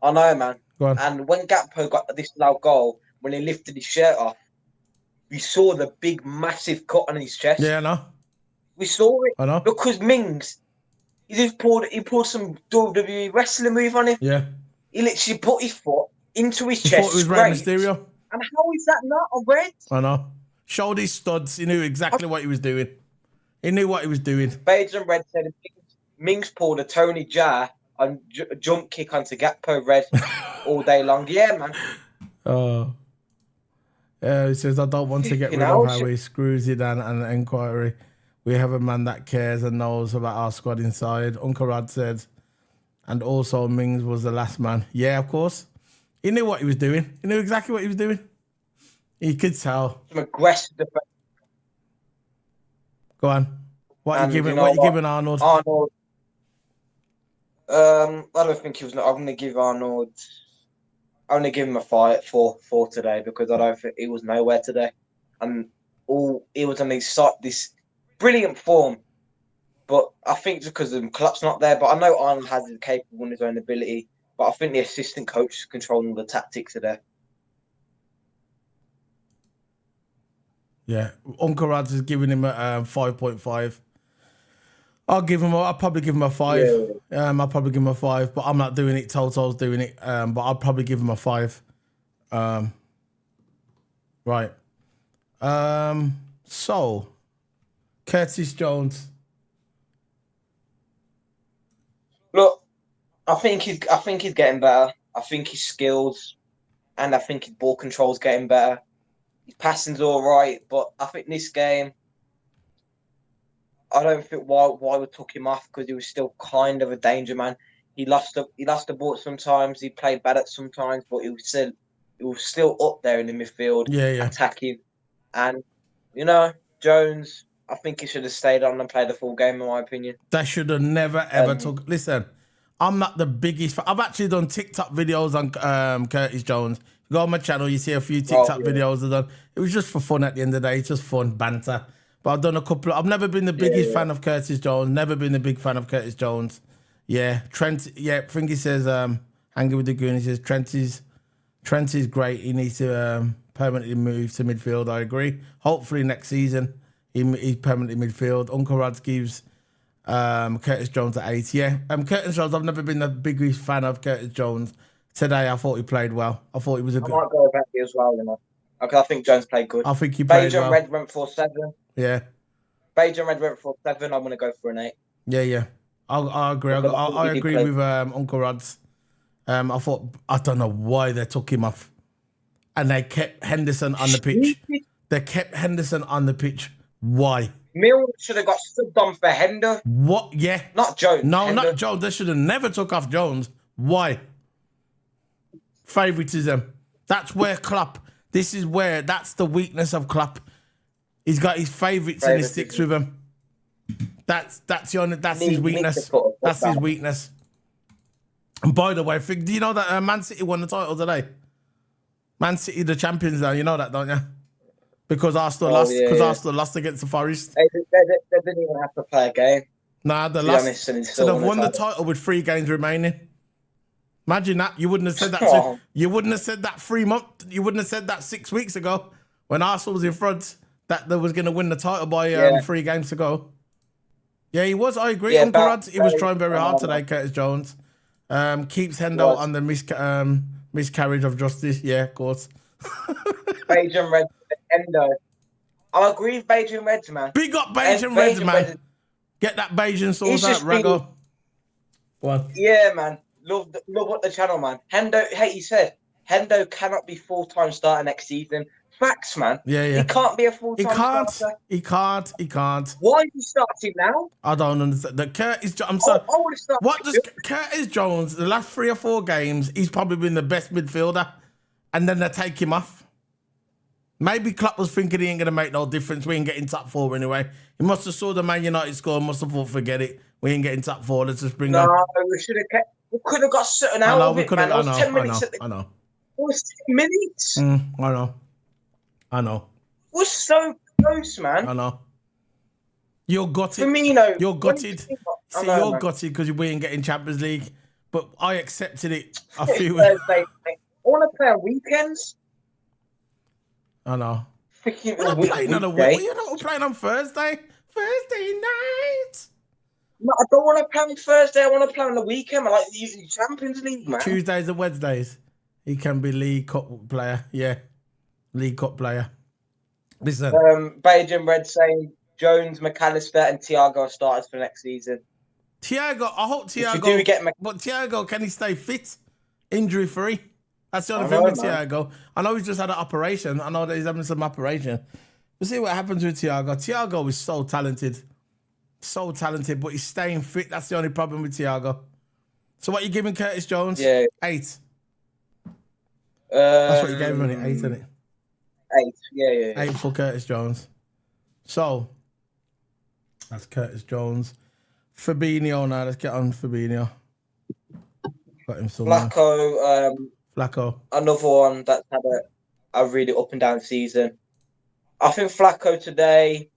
know, man. And when Gakpo got this loud goal, when he lifted his shirt off, we saw the big, massive cut on his chest. Yeah, I know. We saw it. I know. Because Mings, he pulled some WWE wrestling move on him. Yeah. He literally put his foot into his chest. Thought it was Rey Mysterio. And how is that not a red? I know. Showed his studs. He knew exactly what he was doing. He knew what he was doing. Beige and Red said Mings pulled a Tony Jaa and jump kick onto Gakpo Red all day long. Yeah, man. Oh. He says, I don't want to get rid of how he screws it down an inquiry. We have a man that cares and knows about our squad inside. Uncle Rod said, and also Mings was the last man. Yeah, of course. He knew what he was doing. He knew exactly what he was doing. He could tell. Some aggressive. Go on. What are you giving Arnold? Arnold. I don't think he was. I'm going to give Arnold. I'm going to give him a 5 for today because I don't think he was nowhere today, and he was on this brilliant form. But I think it's because the Klopp's not there. But I know Arnold has the capable in his own ability. But I think the assistant coach is controlling the tactics today. Yeah, Uncle Rad's is giving him a 5.5. I'll probably give him a 5. Yeah. I'll probably give him a 5, but I'm not doing it. Toto's doing it. But I'll probably give him a 5. Right. So, Curtis Jones. Look, I think he's getting better. I think his skills and I think his ball control's getting better. His passing's all right, but I think this game, I don't think why we took him off because he was still kind of a danger man. He lost the ball sometimes. He played bad at sometimes, but he was still up there in the midfield, attacking. And Jones, I think he should have stayed on and played the full game, in my opinion. They should have never ever took. Listen, I'm not the biggest fan. I've actually done TikTok videos on Curtis Jones. You go on my channel, you see a few TikTok videos I've done. It was just for fun at the end of the day. It's just fun, banter. But I've done a couple. I've never been the biggest fan of Curtis Jones. Never been a big fan of Curtis Jones. Yeah, Trent. Yeah, I think he says, hanging with the goon. He says Trent is great. He needs to permanently move to midfield. I agree. Hopefully next season he's permanently midfield. Uncle Rods gives Curtis Jones at 8. Yeah, Curtis Jones. I've never been the biggest fan of Curtis Jones. Today I thought he played well. I thought he was a good. I might go about it as well. I think Jones played good. I think he played well. Beige and Red went for 7. Yeah. Beige and Red went for 7. I'm going to go for an 8. Yeah. I agree. I agree with Uncle Rods. I don't know why they took him off. And they kept Henderson on the pitch. Why? Mill should have got stood on for Hender. What? Yeah. Not Jones. No, Hender. Not Jones. They should have never took off Jones. Why? Favoritism. That's where Klopp. That's the weakness of Klopp. He's got his favourites and he sticks with them. That's his Need to weakness. put a foot That's his down. weakness. And by the way, do you know that Man City won the title today? Man City, the champions now. You know that, don't you? Because Arsenal lost. Yeah, Because yeah. Arsenal lost against the Forest. They didn't even have to play a game. Nah, they To be lost. honest, and So they've won the title with 3 games remaining. Imagine that. You wouldn't have said that. Oh. You wouldn't have said that 3 months. You wouldn't have said that 6 weeks ago when Arsenal was in front that they was going to win the title by 3 games to go. Yeah, he was. I agree. Yeah, Uncle Rod, he was trying very hard no. today. Curtis Jones keeps Hendo on the miscarriage of justice. Yeah, of course. Belgian Reds, Endo. I agree with Belgian Reds, man. Big up Belgian Reds, man. Reds, get that Belgian sauce he's out, just been- Rago. What? Yeah, man. Love what the channel, man. Hendo, hey, he said Hendo cannot be full-time starter next season. Facts, man. Yeah, yeah. He can't be a He full-time can't. starter. He can't. He can't. Why is he starting now? I don't understand. The Curtis. I'm I sorry. would have started. What does Curtis Jones? The last 3 or 4 games, he's probably been the best midfielder, and then they take him off. Maybe Klopp was thinking he ain't gonna make no difference. We ain't getting top 4 anyway. He must have saw the Man United score. Must have thought, forget it. We ain't getting top 4. Let's just bring on. No, we should have kept. We could have got certain out of it, man. It was 10 minutes. I know. It was 10 minutes. I know. It was so close, man. I know. You're gutted. Firmino. You're gutted. I See, know, you're man. gutted because we ain't getting Champions League. But I accepted it. I feel. Thursday. I want to play on weekends. I know. Freaking We're not playing on a weekday. week. You're not playing on Thursday. Thursday night. No, I don't want to play on Thursday. I want to play on the weekend. I like the Champions League, man. Tuesdays and Wednesdays. He can be League Cup player. Yeah. League Cup player. Listen. Belgian Red saying Jones, McAllister, and Thiago are starters for next season. Thiago, I hope If we Thiago. do get But Thiago, can he stay fit? Injury free? That's the only I thing know, with man. Thiago. I know he's just had an operation. I know that he's having some operation. We'll see what happens with Thiago. Thiago is so talented. So talented, but he's staying fit. That's the only problem with Thiago. So what you giving Curtis Jones? Yeah. 8. That's what you gave him, isn't it? 8, isn't it? 8. Yeah. 8 for Curtis Jones. So, that's Curtis Jones. Fabinho now. Let's get on Fabinho. Got him somewhere. Flacco. Another one that's had a really up and down season. I think Flacco today,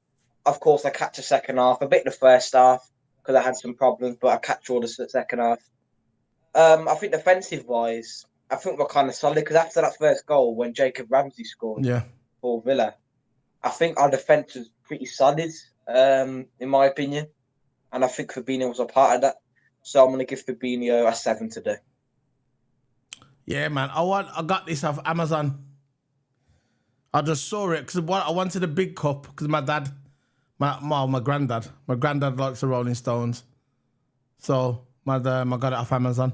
of course, I catch the second half, a bit the first half because I had some problems, but I catch all the second half. I think defensive-wise, I think we're kind of solid because after that first goal, when Jacob Ramsey scored for Villa, I think our defence was pretty solid, in my opinion. And I think Fabinho was a part of that. So I'm going to give Fabinho a 7 today. Yeah, man. I got this off Amazon. I just saw it because I wanted a big cup because my granddad likes the Rolling Stones. So I got it off Amazon.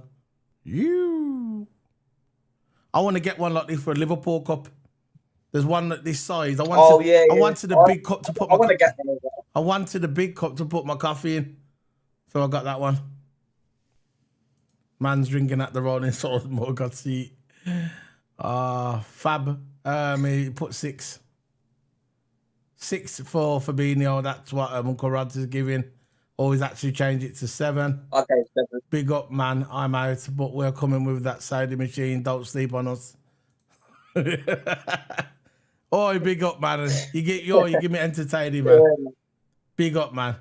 I want to get one like this for a Liverpool cup. There's one at this size. I wanted a big cup to put. I wanted a big cup to put my coffee in, so I got that one. Man's drinking at the Rolling Stones mug. I see. Fab. He put 6. 6 for Fabinho. That's what Uncle Rods is giving. Or he's actually changed it to 7. Okay, 7. Big up, man. I'm out, but we're coming with that Saudi machine. Don't sleep on us. Oh, big up, man. You give me entertaining, man. Yeah. Big up, man.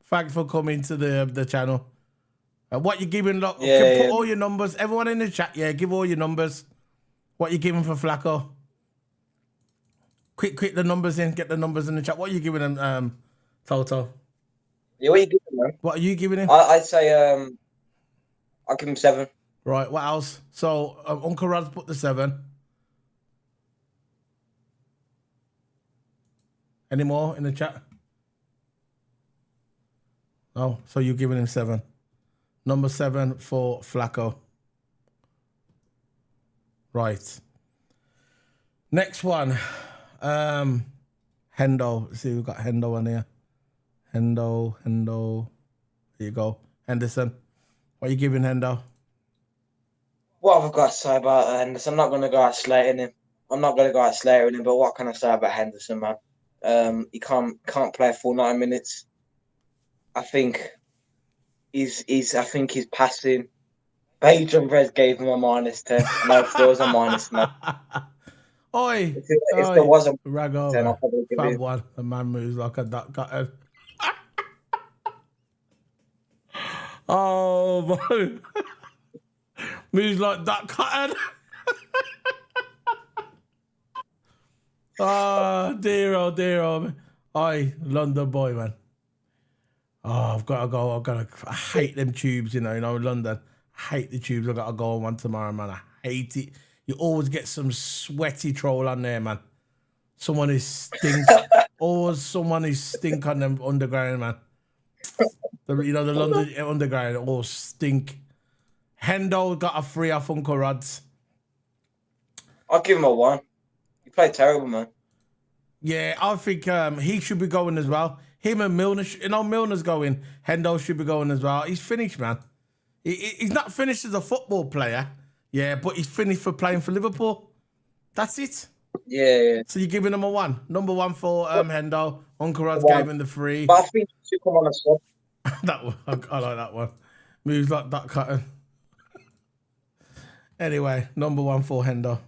Thanks for coming to the channel. What you giving? Look, Yeah, put all your numbers. Everyone in the chat, give all your numbers. What you giving for Flacco? Quick, the numbers in. Get the numbers in the chat. What are you giving him, Toto? Yeah, what are you giving, man? What are you giving him? I'd say I'll give him 7. Right. What else? So Uncle Rod's put the 7. Any more in the chat? Oh, so you're giving him 7. Number 7 for Flacco. Right. Next one. Hendo. Let's see, we've got Hendo on here. Hendo. Here you go. Henderson. What are you giving Hendo? What have I got to say about Henderson? I'm not going to go out slating him. But what can I say about Henderson, man? He can't play a full 9 minutes. I think I think he's passing. Page and Red gave him a -10. No, if there was a -10. Oi, If there oi, was a rag -10, I'll over. probably give Fab him. one. The man moves like a duck cutter. Oh, boy. Moves like duck cutter. Oh, dear, oh, dear, oh. Oi, London boy, man. Oh, I've got to go. I hate them tubes, you know, London. I hate the tubes. I've got to go on one tomorrow, man. I hate it. You always get some sweaty troll on there, man. Someone who stinks. Always someone who stink on them underground, man. The London underground all stink. Hendo got a 3 off Uncle Rod's. I'll give him a 1. He played terrible, man. Yeah, I think he should be going as well. Him and Milner, Milner's going. Hendo should be going as well. He's finished, man. He's not finished as a football player, yeah, but he's finished for playing for Liverpool. That's it. Yeah. So you're giving him a 1. Number 1 for Hendo. Uncle Rod's gave him the 3. But I think he should come on a sub. That one, I like that one. Moves like duck cutting. Anyway, number 1 for Hendo.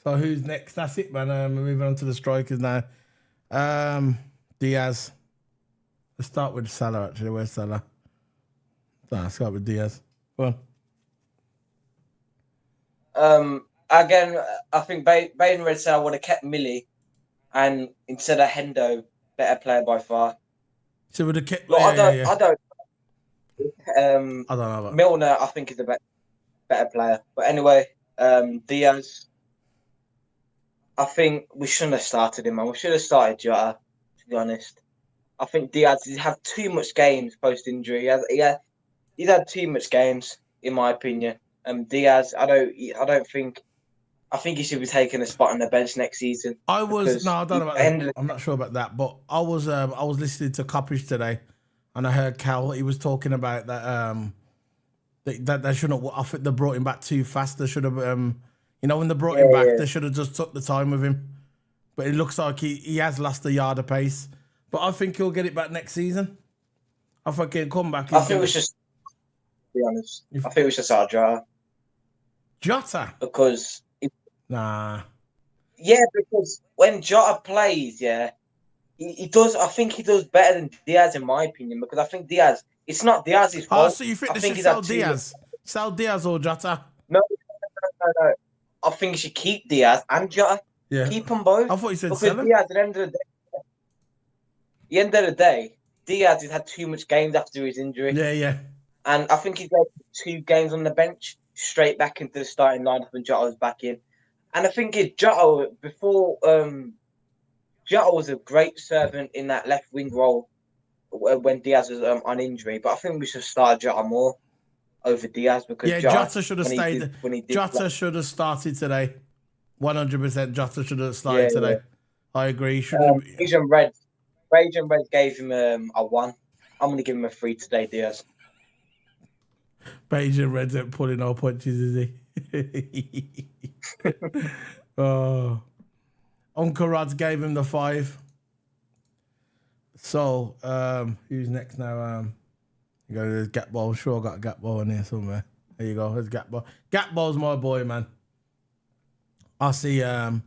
So who's next? That's it, man. We're moving on to the strikers now. Diaz. Let's start with Salah, actually. Where's Salah? Let's start with Diaz. Go on. Again, I think Bain Red said I would have kept Millie, and instead of Hendo, better player by far. So would have kept. I don't know. About Milner, I think, is a better player. But anyway, Diaz. I think we shouldn't have started him, man. We should have started Jota, to be honest. I think Diaz has had too much games post-injury. He's had too much games, in my opinion. Diaz, I think he should be taking a spot on the bench next season. I don't know about that. I'm not sure about that, but I was listening to Coppage today, and I heard Cal. He was talking about that that they shouldn't. I think they brought him back too fast. They should have. When they brought him back, they should have just took the time with him. But it looks like he has lost a yard of pace. But I think he'll get it back next season. I think he'll come back. I think we should, to be honest, I think we should start Jota. Jota? Because... Nah. Yeah, because when Jota plays, he does... I think he does better than Diaz, in my opinion, because I think Diaz... It's not Diaz's fault. Oh, so you think they should sell Diaz? Sell Diaz or Jota? No. I think you should keep Diaz and Jota. Yeah. Keep them both. I thought you said because sell him. Diaz, at the end of the day, Diaz has had too much games after his injury. Yeah. And I think he's got 2 games on the bench, straight back into the starting lineup, and Jota was back in. And I think Jota, before Jota was a great servant in that left wing role when Diaz was on injury. But I think we should start Jota more over Diaz, because Jota should have stayed. Jota should have started today. 100% Jota should have started today. I agree. Rage and Red gave him a 1. I'm going to give him a 3 today, Diaz. Beige and Red's pulling no punches, is he? Oh. Uncle Rod's gave him the 5. So, who's next now? You go, there's Gatball. I'm sure I got a Gatball in here somewhere. There you go. There's Gatball. Gatball's my boy, man. I see, when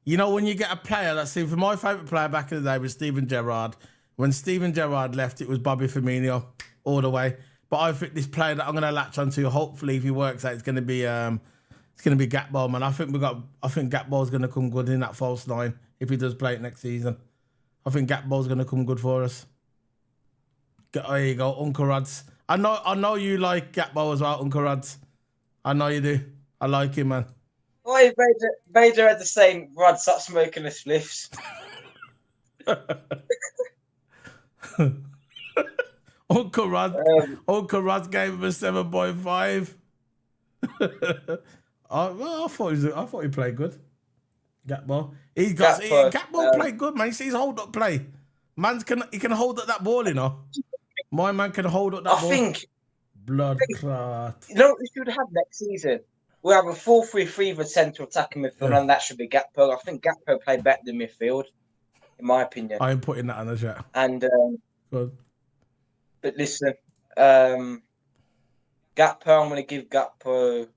you get a player, for my favourite player back in the day was Steven Gerrard. When Steven Gerrard left, it was Bobby Firmino all the way. But I think this player that I'm going to latch onto, hopefully, if he works out, it's going to be Gatball, man. I think Gatball's going to come good in that false 9 if he does play it next season. I think Gatball's going to come good for us. There you go, Uncle Rods. I know you like Gatball as well, Uncle Rods. I know you do. I like him, man. Why Vader had the same Rod, stop smoking the spliffs. Uncle Rod gave him a 7.5. I thought he played good. Gatball. Gatball played good, man. You see his hold up play. He can hold up that ball, you know. My man can hold up that ball. I think blood clot. You know what we should have next season? We have a 4-3-3 with central attacking midfield, and that should be Gakpo. I think Gakpo played better than midfield, in my opinion. I am putting that on the chat. And Good. But listen, Gakpo, I'm going to give Gakpo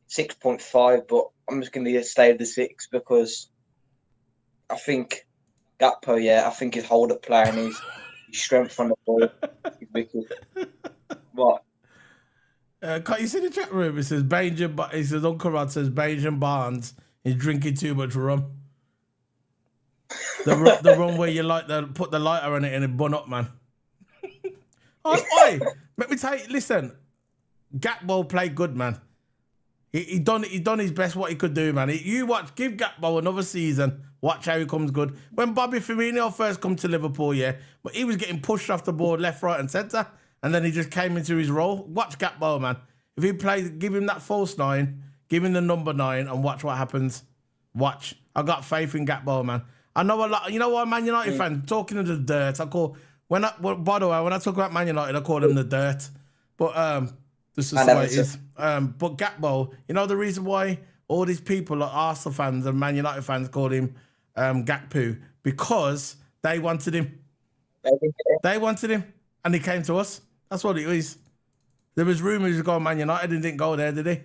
6.5, but I'm just going to stay with the 6 because I think Gakpo, I think his hold-up play and his strength on the ball is wicked. What? Can't you see the chat room? It says it says Uncle Rod says Bajan Barnes is drinking too much rum. The rum where you put the lighter on it and it bun up, man. Oi, let me tell you. Listen, Gakpo played good, man. He done his best what he could do, man. Give Gakpo another season. Watch how he comes good. When Bobby Firmino first come to Liverpool, but he was getting pushed off the board left, right, and centre, and then he just came into his role. Watch Gakpo, man. If he plays, give him that false 9, give him the number 9, and watch what happens. Watch. I got faith in Gakpo, man. I know a lot. You know what, Man United fan talking to the dirt. By the way, when I talk about Man United, I call them the dirt. But this is the way it is. But Gakpo, you know the reason why all these people, like Arsenal fans and Man United fans, called him Gakpo? Because they wanted him. They wanted him, and he came to us. That's what it is. There was rumours of going Man United and didn't go there, did he?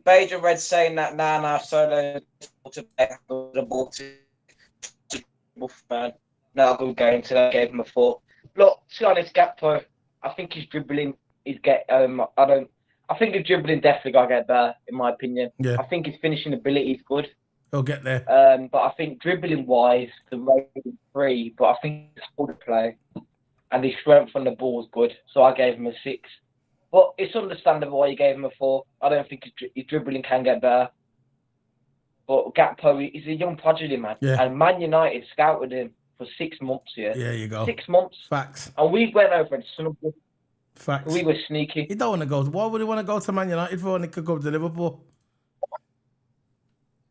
Beige and Red saying that Nana Solo to the ball to man. No, good game today. I gave him a 4. Look, to be honest, Gakpo, I think his dribbling is I think his dribbling definitely got to get better, in my opinion. Yeah. I think his finishing ability is good. He'll get there. But I think dribbling wise, the rating 3. But I think his hold play and his strength on the ball is good. So I gave him a 6. But it's understandable why you gave him a 4. I don't think his dribbling can get better. But Gakpo, he's a young prodigy, man. Yeah. And Man United scouted him for 6 months here. Yeah, you go. 6 months. Facts. And we went over and snubbed him. Facts. We were sneaky. He don't want to go. Why would he want to go to Man United for when he could go to Liverpool?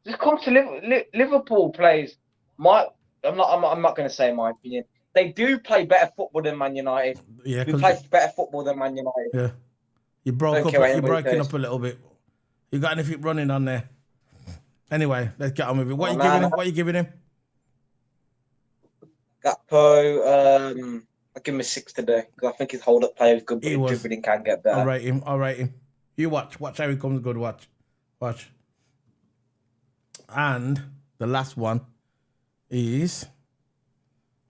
Just come to Liverpool plays. I'm not going to say my opinion. They do play better football than Man United. Yeah, we play better football than Man United. Yeah, you broke up. You're breaking up a little bit. You got anything running on there? Anyway, let's get on with it. What are you giving him? Gakpo, I give him a 6 today because I think his hold-up play is good, but his dribbling can get better. I'll rate him. You watch how he comes good. Watch. And the last one is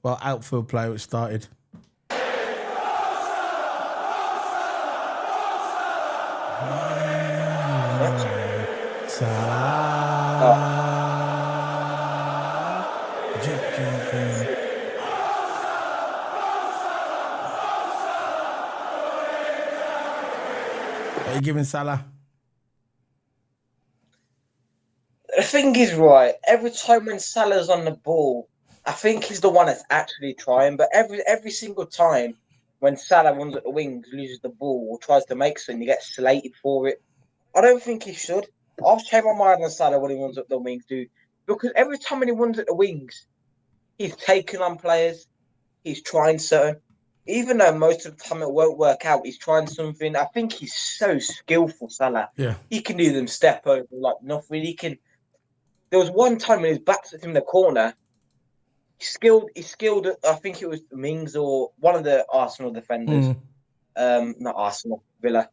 outfield play which started. Are you giving Salah? The thing is, right, every time when Salah's on the ball, I think he's the one that's actually trying, but every single time when Salah runs at the wings, loses the ball, or tries to make something, he gets slated for it. I don't think he should. I've changed my mind on Salah when he runs up the wings, dude. Because every time when he runs at the wings, he's taking on players. He's trying something. Even though most of the time it won't work out, he's trying something. I think he's so skillful, Salah. Yeah. He can do them step over like nothing. There was one time when his back's in the corner. He's skilled. I think it was Mings or one of the Arsenal defenders. Not Arsenal, Villa.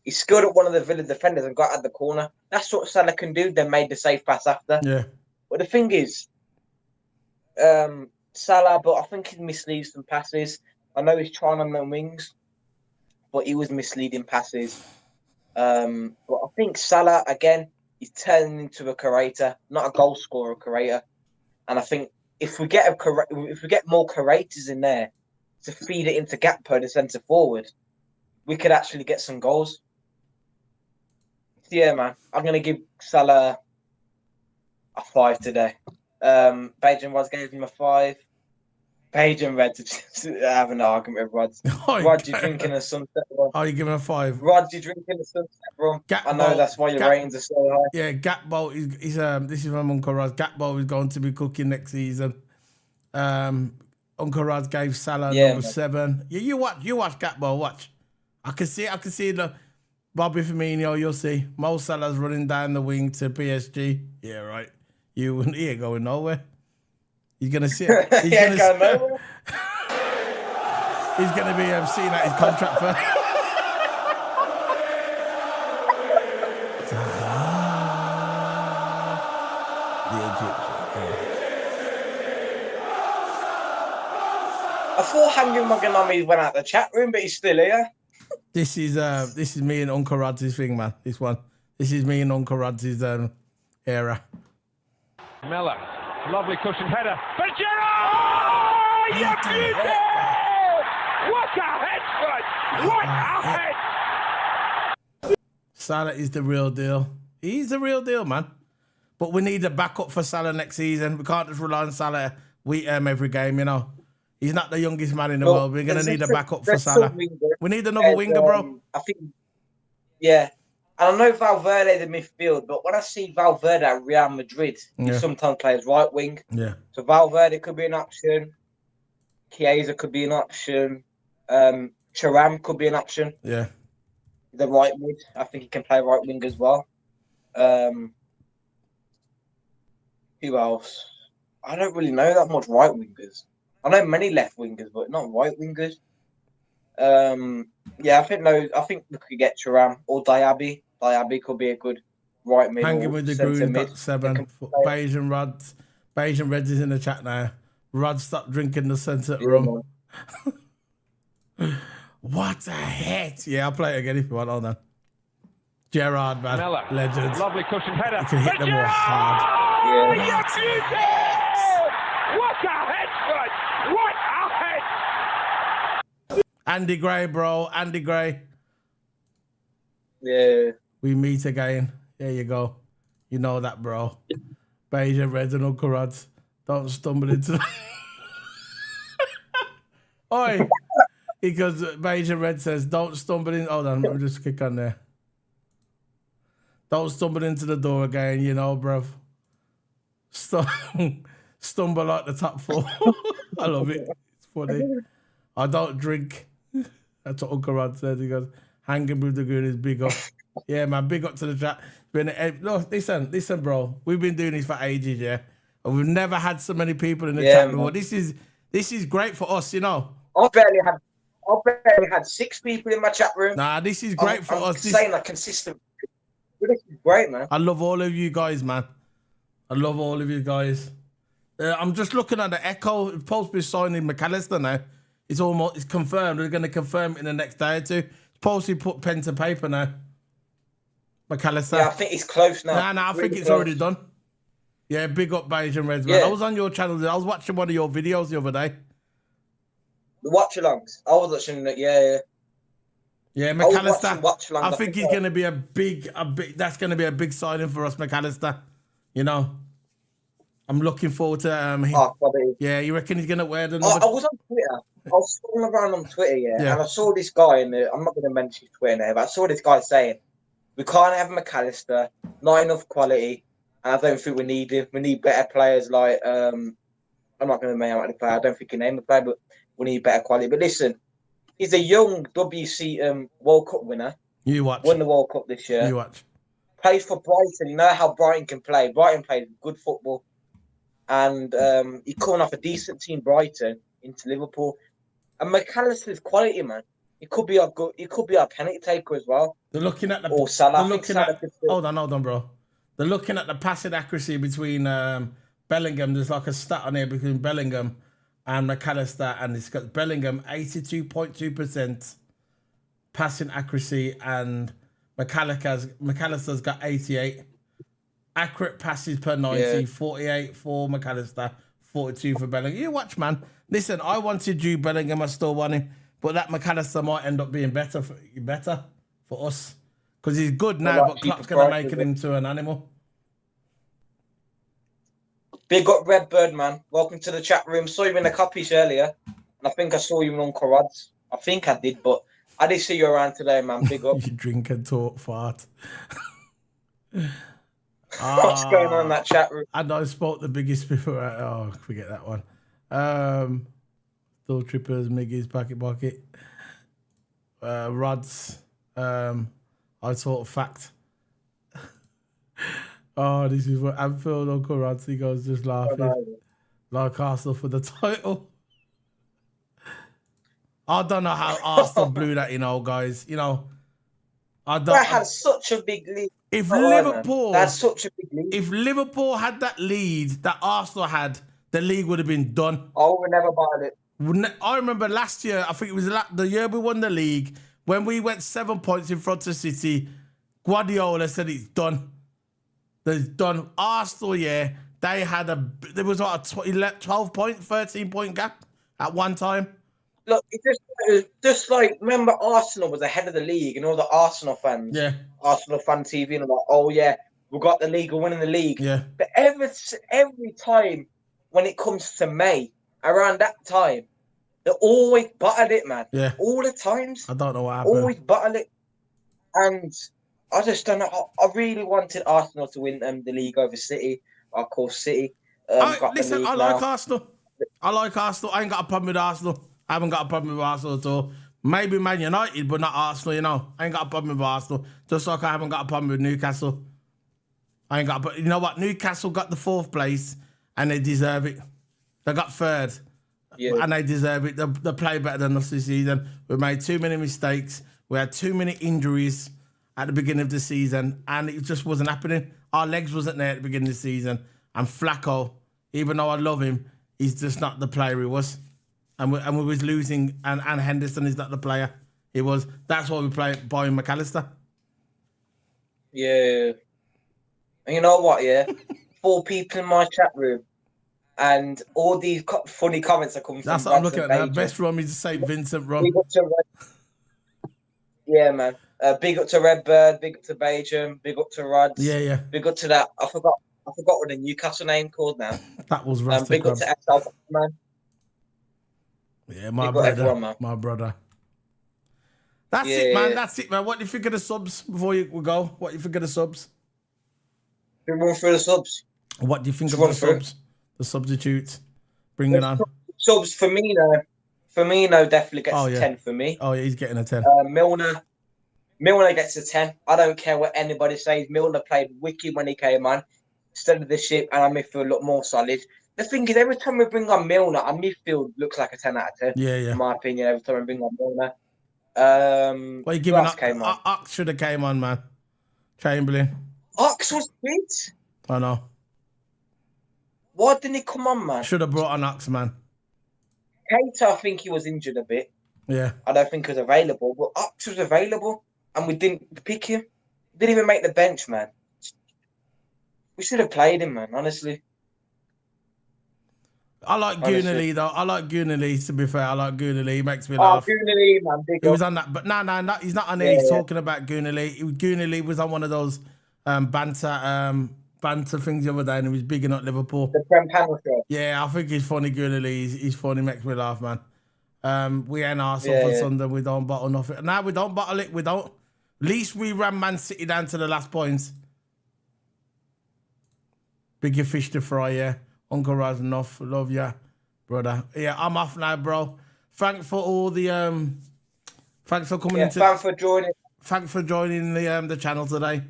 He skilled at one of the Villa defenders and got at the corner. That's what Salah can do. Then made the safe pass after. Yeah. But the thing is, Salah, but I think he misleads some passes. I know he's trying on the wings, but he was misleading passes. But I think Salah again, he's turning into a creator, not a goal scorer, creator. And I think if we get more creators in there to feed it into Gakpo, the centre forward, we could actually get some goals. So yeah, man, I'm gonna give Salah a 5 today. Beige and Rods gave him a 5. Beige and Red to have an argument with Rods. Rod, you drinking a sunset rum? Oh, you giving a 5? Rod, you drinking a sunset rum? I know that's why your ratings are so high. Yeah, Gakpo is this is from Uncle Roz. Gakpo is going to be cooking next season. Uncle Roz gave Salah number 7. Yeah, you watch Gakpo, watch. I can see the Bobby Firmino, you'll see. Mo Salah's running down the wing to PSG. Yeah, right. He ain't going nowhere. He's gonna see. He's Yeah, gonna. go nowhere. He's gonna be seeing out his contract for. The Egyptian. I thought Hanging Maganami went out the chat room, but he's still here. This is me and Uncle Rod's thing, man. This one. This is me and Uncle Rod's era. Miller, lovely cushioned header. But Gerrard! You beauty! What a head, Fred! What a head! Salah is the real deal. He's the real deal, man. But we need a backup for Salah next season. We can't just rely on Salah every game, you know. He's not the youngest man in the world. We're going to need a backup for Salah. We need another winger, bro. I think, yeah. And I know Valverde the midfield, but when I see Valverde at Real Madrid, he sometimes plays right wing. Yeah. So Valverde could be an option. Chiesa could be an option. Thuram could be an option. Yeah. The right mid. I think he can play right wing as well. Who else? I don't really know that much right wingers. I know many left wingers, but not right wingers. Yeah, I think we could get Thuram or Diaby. Diaby could be a good right mid. Hanging with the Groove got 7. Beige and Reds is in the chat now. Rod, stop drinking the centre rum. What a hit! Yeah, I'll play it again if you want. Hold on. Gerrard, man, Miller, legend. lovely cushioned header. You can hit them all hard. Yeah. What a head, Fred! What a head! Andy Gray, bro. Andy Gray. Yeah. We meet again. There you go. You know that, bro. Beige and Red and Uncle Rods. Don't stumble into the... Oi. Because Beige and Red says, don't stumble in... Hold on, let me just click on there. Don't stumble into the door again, you know, bruv. Stumble like the top 4. I love it. It's funny. I don't drink. That's what Uncle Rod says. He goes, hanging with the good is big up. Yeah, man, big up to the chat. No, listen, bro. We've been doing this for ages, yeah? And we've never had so many people in the chat before. This is great for us, you know? I barely had 6 people in my chat room. Nah, this is great for us. Saying like consistent. This is great, man. I love all of you guys, man. I love all of you guys. I'm just looking at the Echo. It's supposed to be signing McAllister now. It's confirmed. We're going to confirm it in the next day or two. It's supposed to put pen to paper now. McAllister. Yeah, I think it's close now. Nah, I think it's already done. Yeah, big up Beige and Reds, man. Yeah. I was on your channel. I was watching one of your videos the other day. The watch-alongs. I was watching it, yeah. Yeah, McAllister. Watch-alongs. I think he's going to be a big. That's going to be a big signing for us, McAllister. You know, I'm looking forward to him. Yeah, you reckon he's going to wear the? I was on Twitter. I was scrolling around on Twitter, and I saw this guy I'm not going to mention his Twitter name, but I saw this guy saying, we can't have McAllister, not enough quality, and I don't think we need him. We need better players like, I'm not going to name out the player, I don't think he named the player, but we need better quality. But listen, he's a young WC World Cup winner. You watch. Won the World Cup this year. You watch. Plays for Brighton. You know how Brighton can play. Brighton plays good football. And he coming off a decent team, Brighton, into Liverpool. And McAllister's quality, man. He could be our penalty taker as well. They're looking at the. Or Salah. Hold on, bro. They're looking at the passing accuracy between Bellingham. There's like a stat on here between Bellingham and McAllister, and it's got Bellingham 82.2% passing accuracy, and McAllister's got 88. Accurate passes per 90, 48 for McAllister, 42 for Bellingham. You watch, man. Listen, I wanted Jude Bellingham, I still want him, but that McAllister might end up being better for us. Because he's good now, but Klopp's going to make him into an animal. Big up Redbird, man. Welcome to the chat room. Saw you in the copies earlier, and I think I saw you in Uncle Rod's. I think I did, but I did see you around today, man. Big up. You drink and talk fart. What's going on in that chat room? And I spoke the biggest before. Oh, forget that one. Still Trippers, Miggy's, Pocket. Rods. I thought fact. Oh, this is what Anfield, Uncle Rods. He goes just laughing. Like Arsenal for the title. I don't know how Arsenal blew that, guys. I They don't. had such a big lead. If Not right, man. Liverpool, They had such a big lead. if Liverpool had that lead that Arsenal had, the league would have been done. I would never buy it. I remember last year, I think it was the year we won the league, when we went 7 points in front of City, Guardiola said it's done. It's done. Arsenal, they had there was what, a 12 point, 13 point gap at one time. Look, it's just like, remember Arsenal was ahead of the league and all the Arsenal fans, Arsenal fan TV, and I'm like, oh yeah, we got the league, we're winning the league. Yeah. But every time when it comes to May, around that time, they always buttered it, man. Yeah. All the times. I don't know what happened. Always buttered it. And I just don't know. I really wanted Arsenal to win the league over City. Of course, City. Listen, I like Arsenal. I ain't got a problem with Arsenal. I haven't got a problem with Arsenal at all. Maybe Man United, but not Arsenal, I ain't got a problem with Arsenal. Just like I haven't got a problem with Newcastle. But you know what? Newcastle got the 4th place and they deserve it. They got 3rd. Yeah. And they deserve it. They play better than us this season. We made too many mistakes. We had too many injuries at the beginning of the season, and it just wasn't happening. Our legs wasn't there at the beginning of the season. And Flacco, even though I love him, he's just not the player he was. And we was losing, and Henderson is not the player he was. That's why we buying McAllister. Yeah. And you know what, 4 people in my chat room, and all these funny comments are coming from. That's what I'm looking at now. Best rum is St. Vincent rum. Big up to man. Big up to Redbird, big up to Belgium, big up to Rods. Yeah. Big up to that. I forgot what the Newcastle name called now. That was Rasta Big up to SL, man. Yeah, my brother. Everyone, my brother. That's it, man. That's it, man. What do you think of the subs before we go? What do you think of the subs? We run through the subs. What do you think of the subs? The substitutes. Bring it on. Subs for me definitely gets a 10 for me. Oh, yeah, he's getting a 10. Milner gets a 10. I don't care what anybody says. Milner played wicked when he came on. Steadied the ship, and our midfield looked more solid. The thing is, every time we bring on Milner, our midfield looks like a 10 out of 10. Yeah. In my opinion, every time we bring on Milner. What are you giving up? Ox should have came on, man. Chamberlain. Ox was fit. I know. Why didn't he come on, man? Should have brought on Ox, man. Keita, I think he was injured a bit. Yeah. I don't think he was available, but Ox was available, and we didn't pick him. Didn't even make the bench, man. We should have played him, man, honestly. I like Goonally, though. I like Goonally, to be fair. I like Goonally. He makes me laugh. Oh, Goonally, man. He was on that. But no, he's not on there. He's talking about Goonally. Goonally was on one of those banter things the other day, and he was bigging up Liverpool. The Prem panel show. Yeah, I think he's funny, Goonally. He's funny, makes me laugh, man. We ain't Arsenal for Sunday. We don't bottle nothing. No, we don't bottle it. We don't. At least we ran Man City down to the last points. Bigger fish to fry, yeah. Uncle Razanoff, love ya, brother. Yeah, I'm off now, bro. Thanks for all the thanks for coming into. Thanks for joining. Thanks for joining the channel today.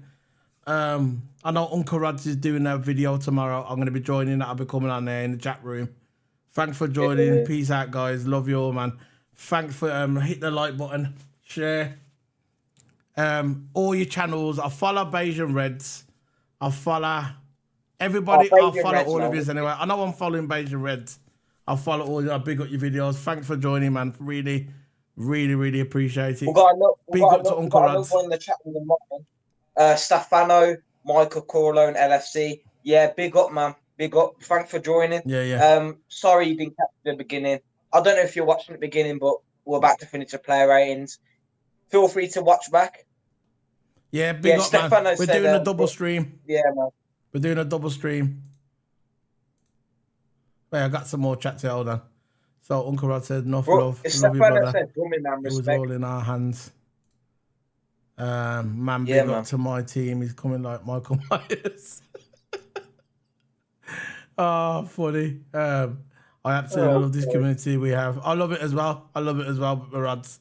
I know Uncle Rods is doing a video tomorrow. I'm gonna be joining. I'll be coming on there in the chat room. Thanks for joining. Yeah. Peace out, guys. Love you all, man. Thanks for hit the like button, share. All your channels. I follow Bayesian Reds. I follow everybody. I'll follow Reds, all of you anyway. I know I'm following Bayesian Reds. I'll follow all you. I big up your videos. Thanks for joining, man. Really, really, really appreciate it. Big up to Uncle Rods. One in the chat room, Stefano, Michael Corleone, LFC. Yeah, big up, man. Big up. Thanks for joining. Yeah. Sorry you didn't catch the beginning. I don't know if you're watching the beginning, but we're about to finish the player ratings. Feel free to watch back. Yeah, big up, Stefano, man. We're doing a double stream. Yeah, man. We're doing a double stream. Wait, I got some more chats here. Hold on. So Uncle Rod said, enough love. Love you, brother. Said, man, it was all in our hands. Man, big up to my team. He's coming like Michael Myers. Oh, funny. I absolutely love this community we have. I love it as well. With the Rods.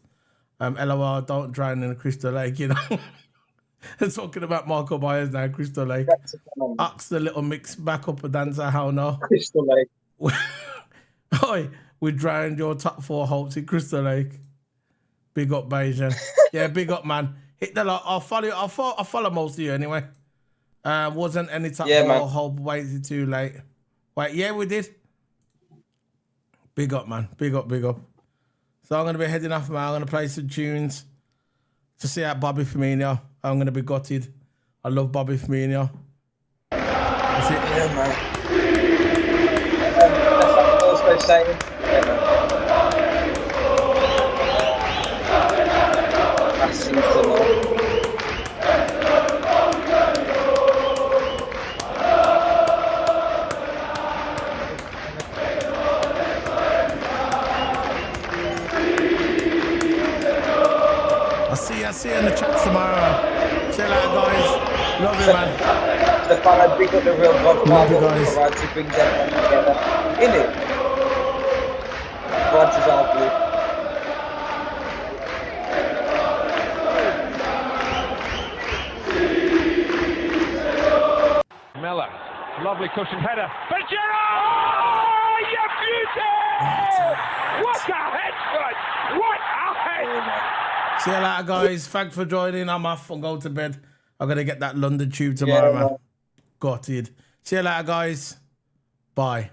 LOL, don't drown in a Crystal Lake, you know. They're talking about Michael Myers now, Crystal Lake. Ask the little mix back up a dancer, how no. Crystal Lake. Oi, we drowned your top 4 hopes in Crystal Lake. Big up, Bayesian. Yeah, big up, man. Hit the like. I'll follow you. I'll follow most of you anyway. Wasn't any top 4 hope waited too late. Wait, yeah, we did. Big up, man. Big up, big up. So I'm going to be heading off, man. I'm going to play some tunes to see out Bobby Firmino. I'm going to be gutted. I love Bobby Firmino. That's it. Yeah, man. That's what I'm also saying. Yeah, man. That seems to know. I'll see you in the chat tomorrow. See you later, guys. Love you, man. The fan I big up the real Love you, guys. to bring everyone together. In it. Rod is all blue. Miller, lovely cushion header. But Gerrard! You beauty! What a head, son! What a head! See you later, guys. Thanks for joining. I'm off. I'm going to bed. I'm going to get that London tube tomorrow, man. Got it. See you later, guys. Bye.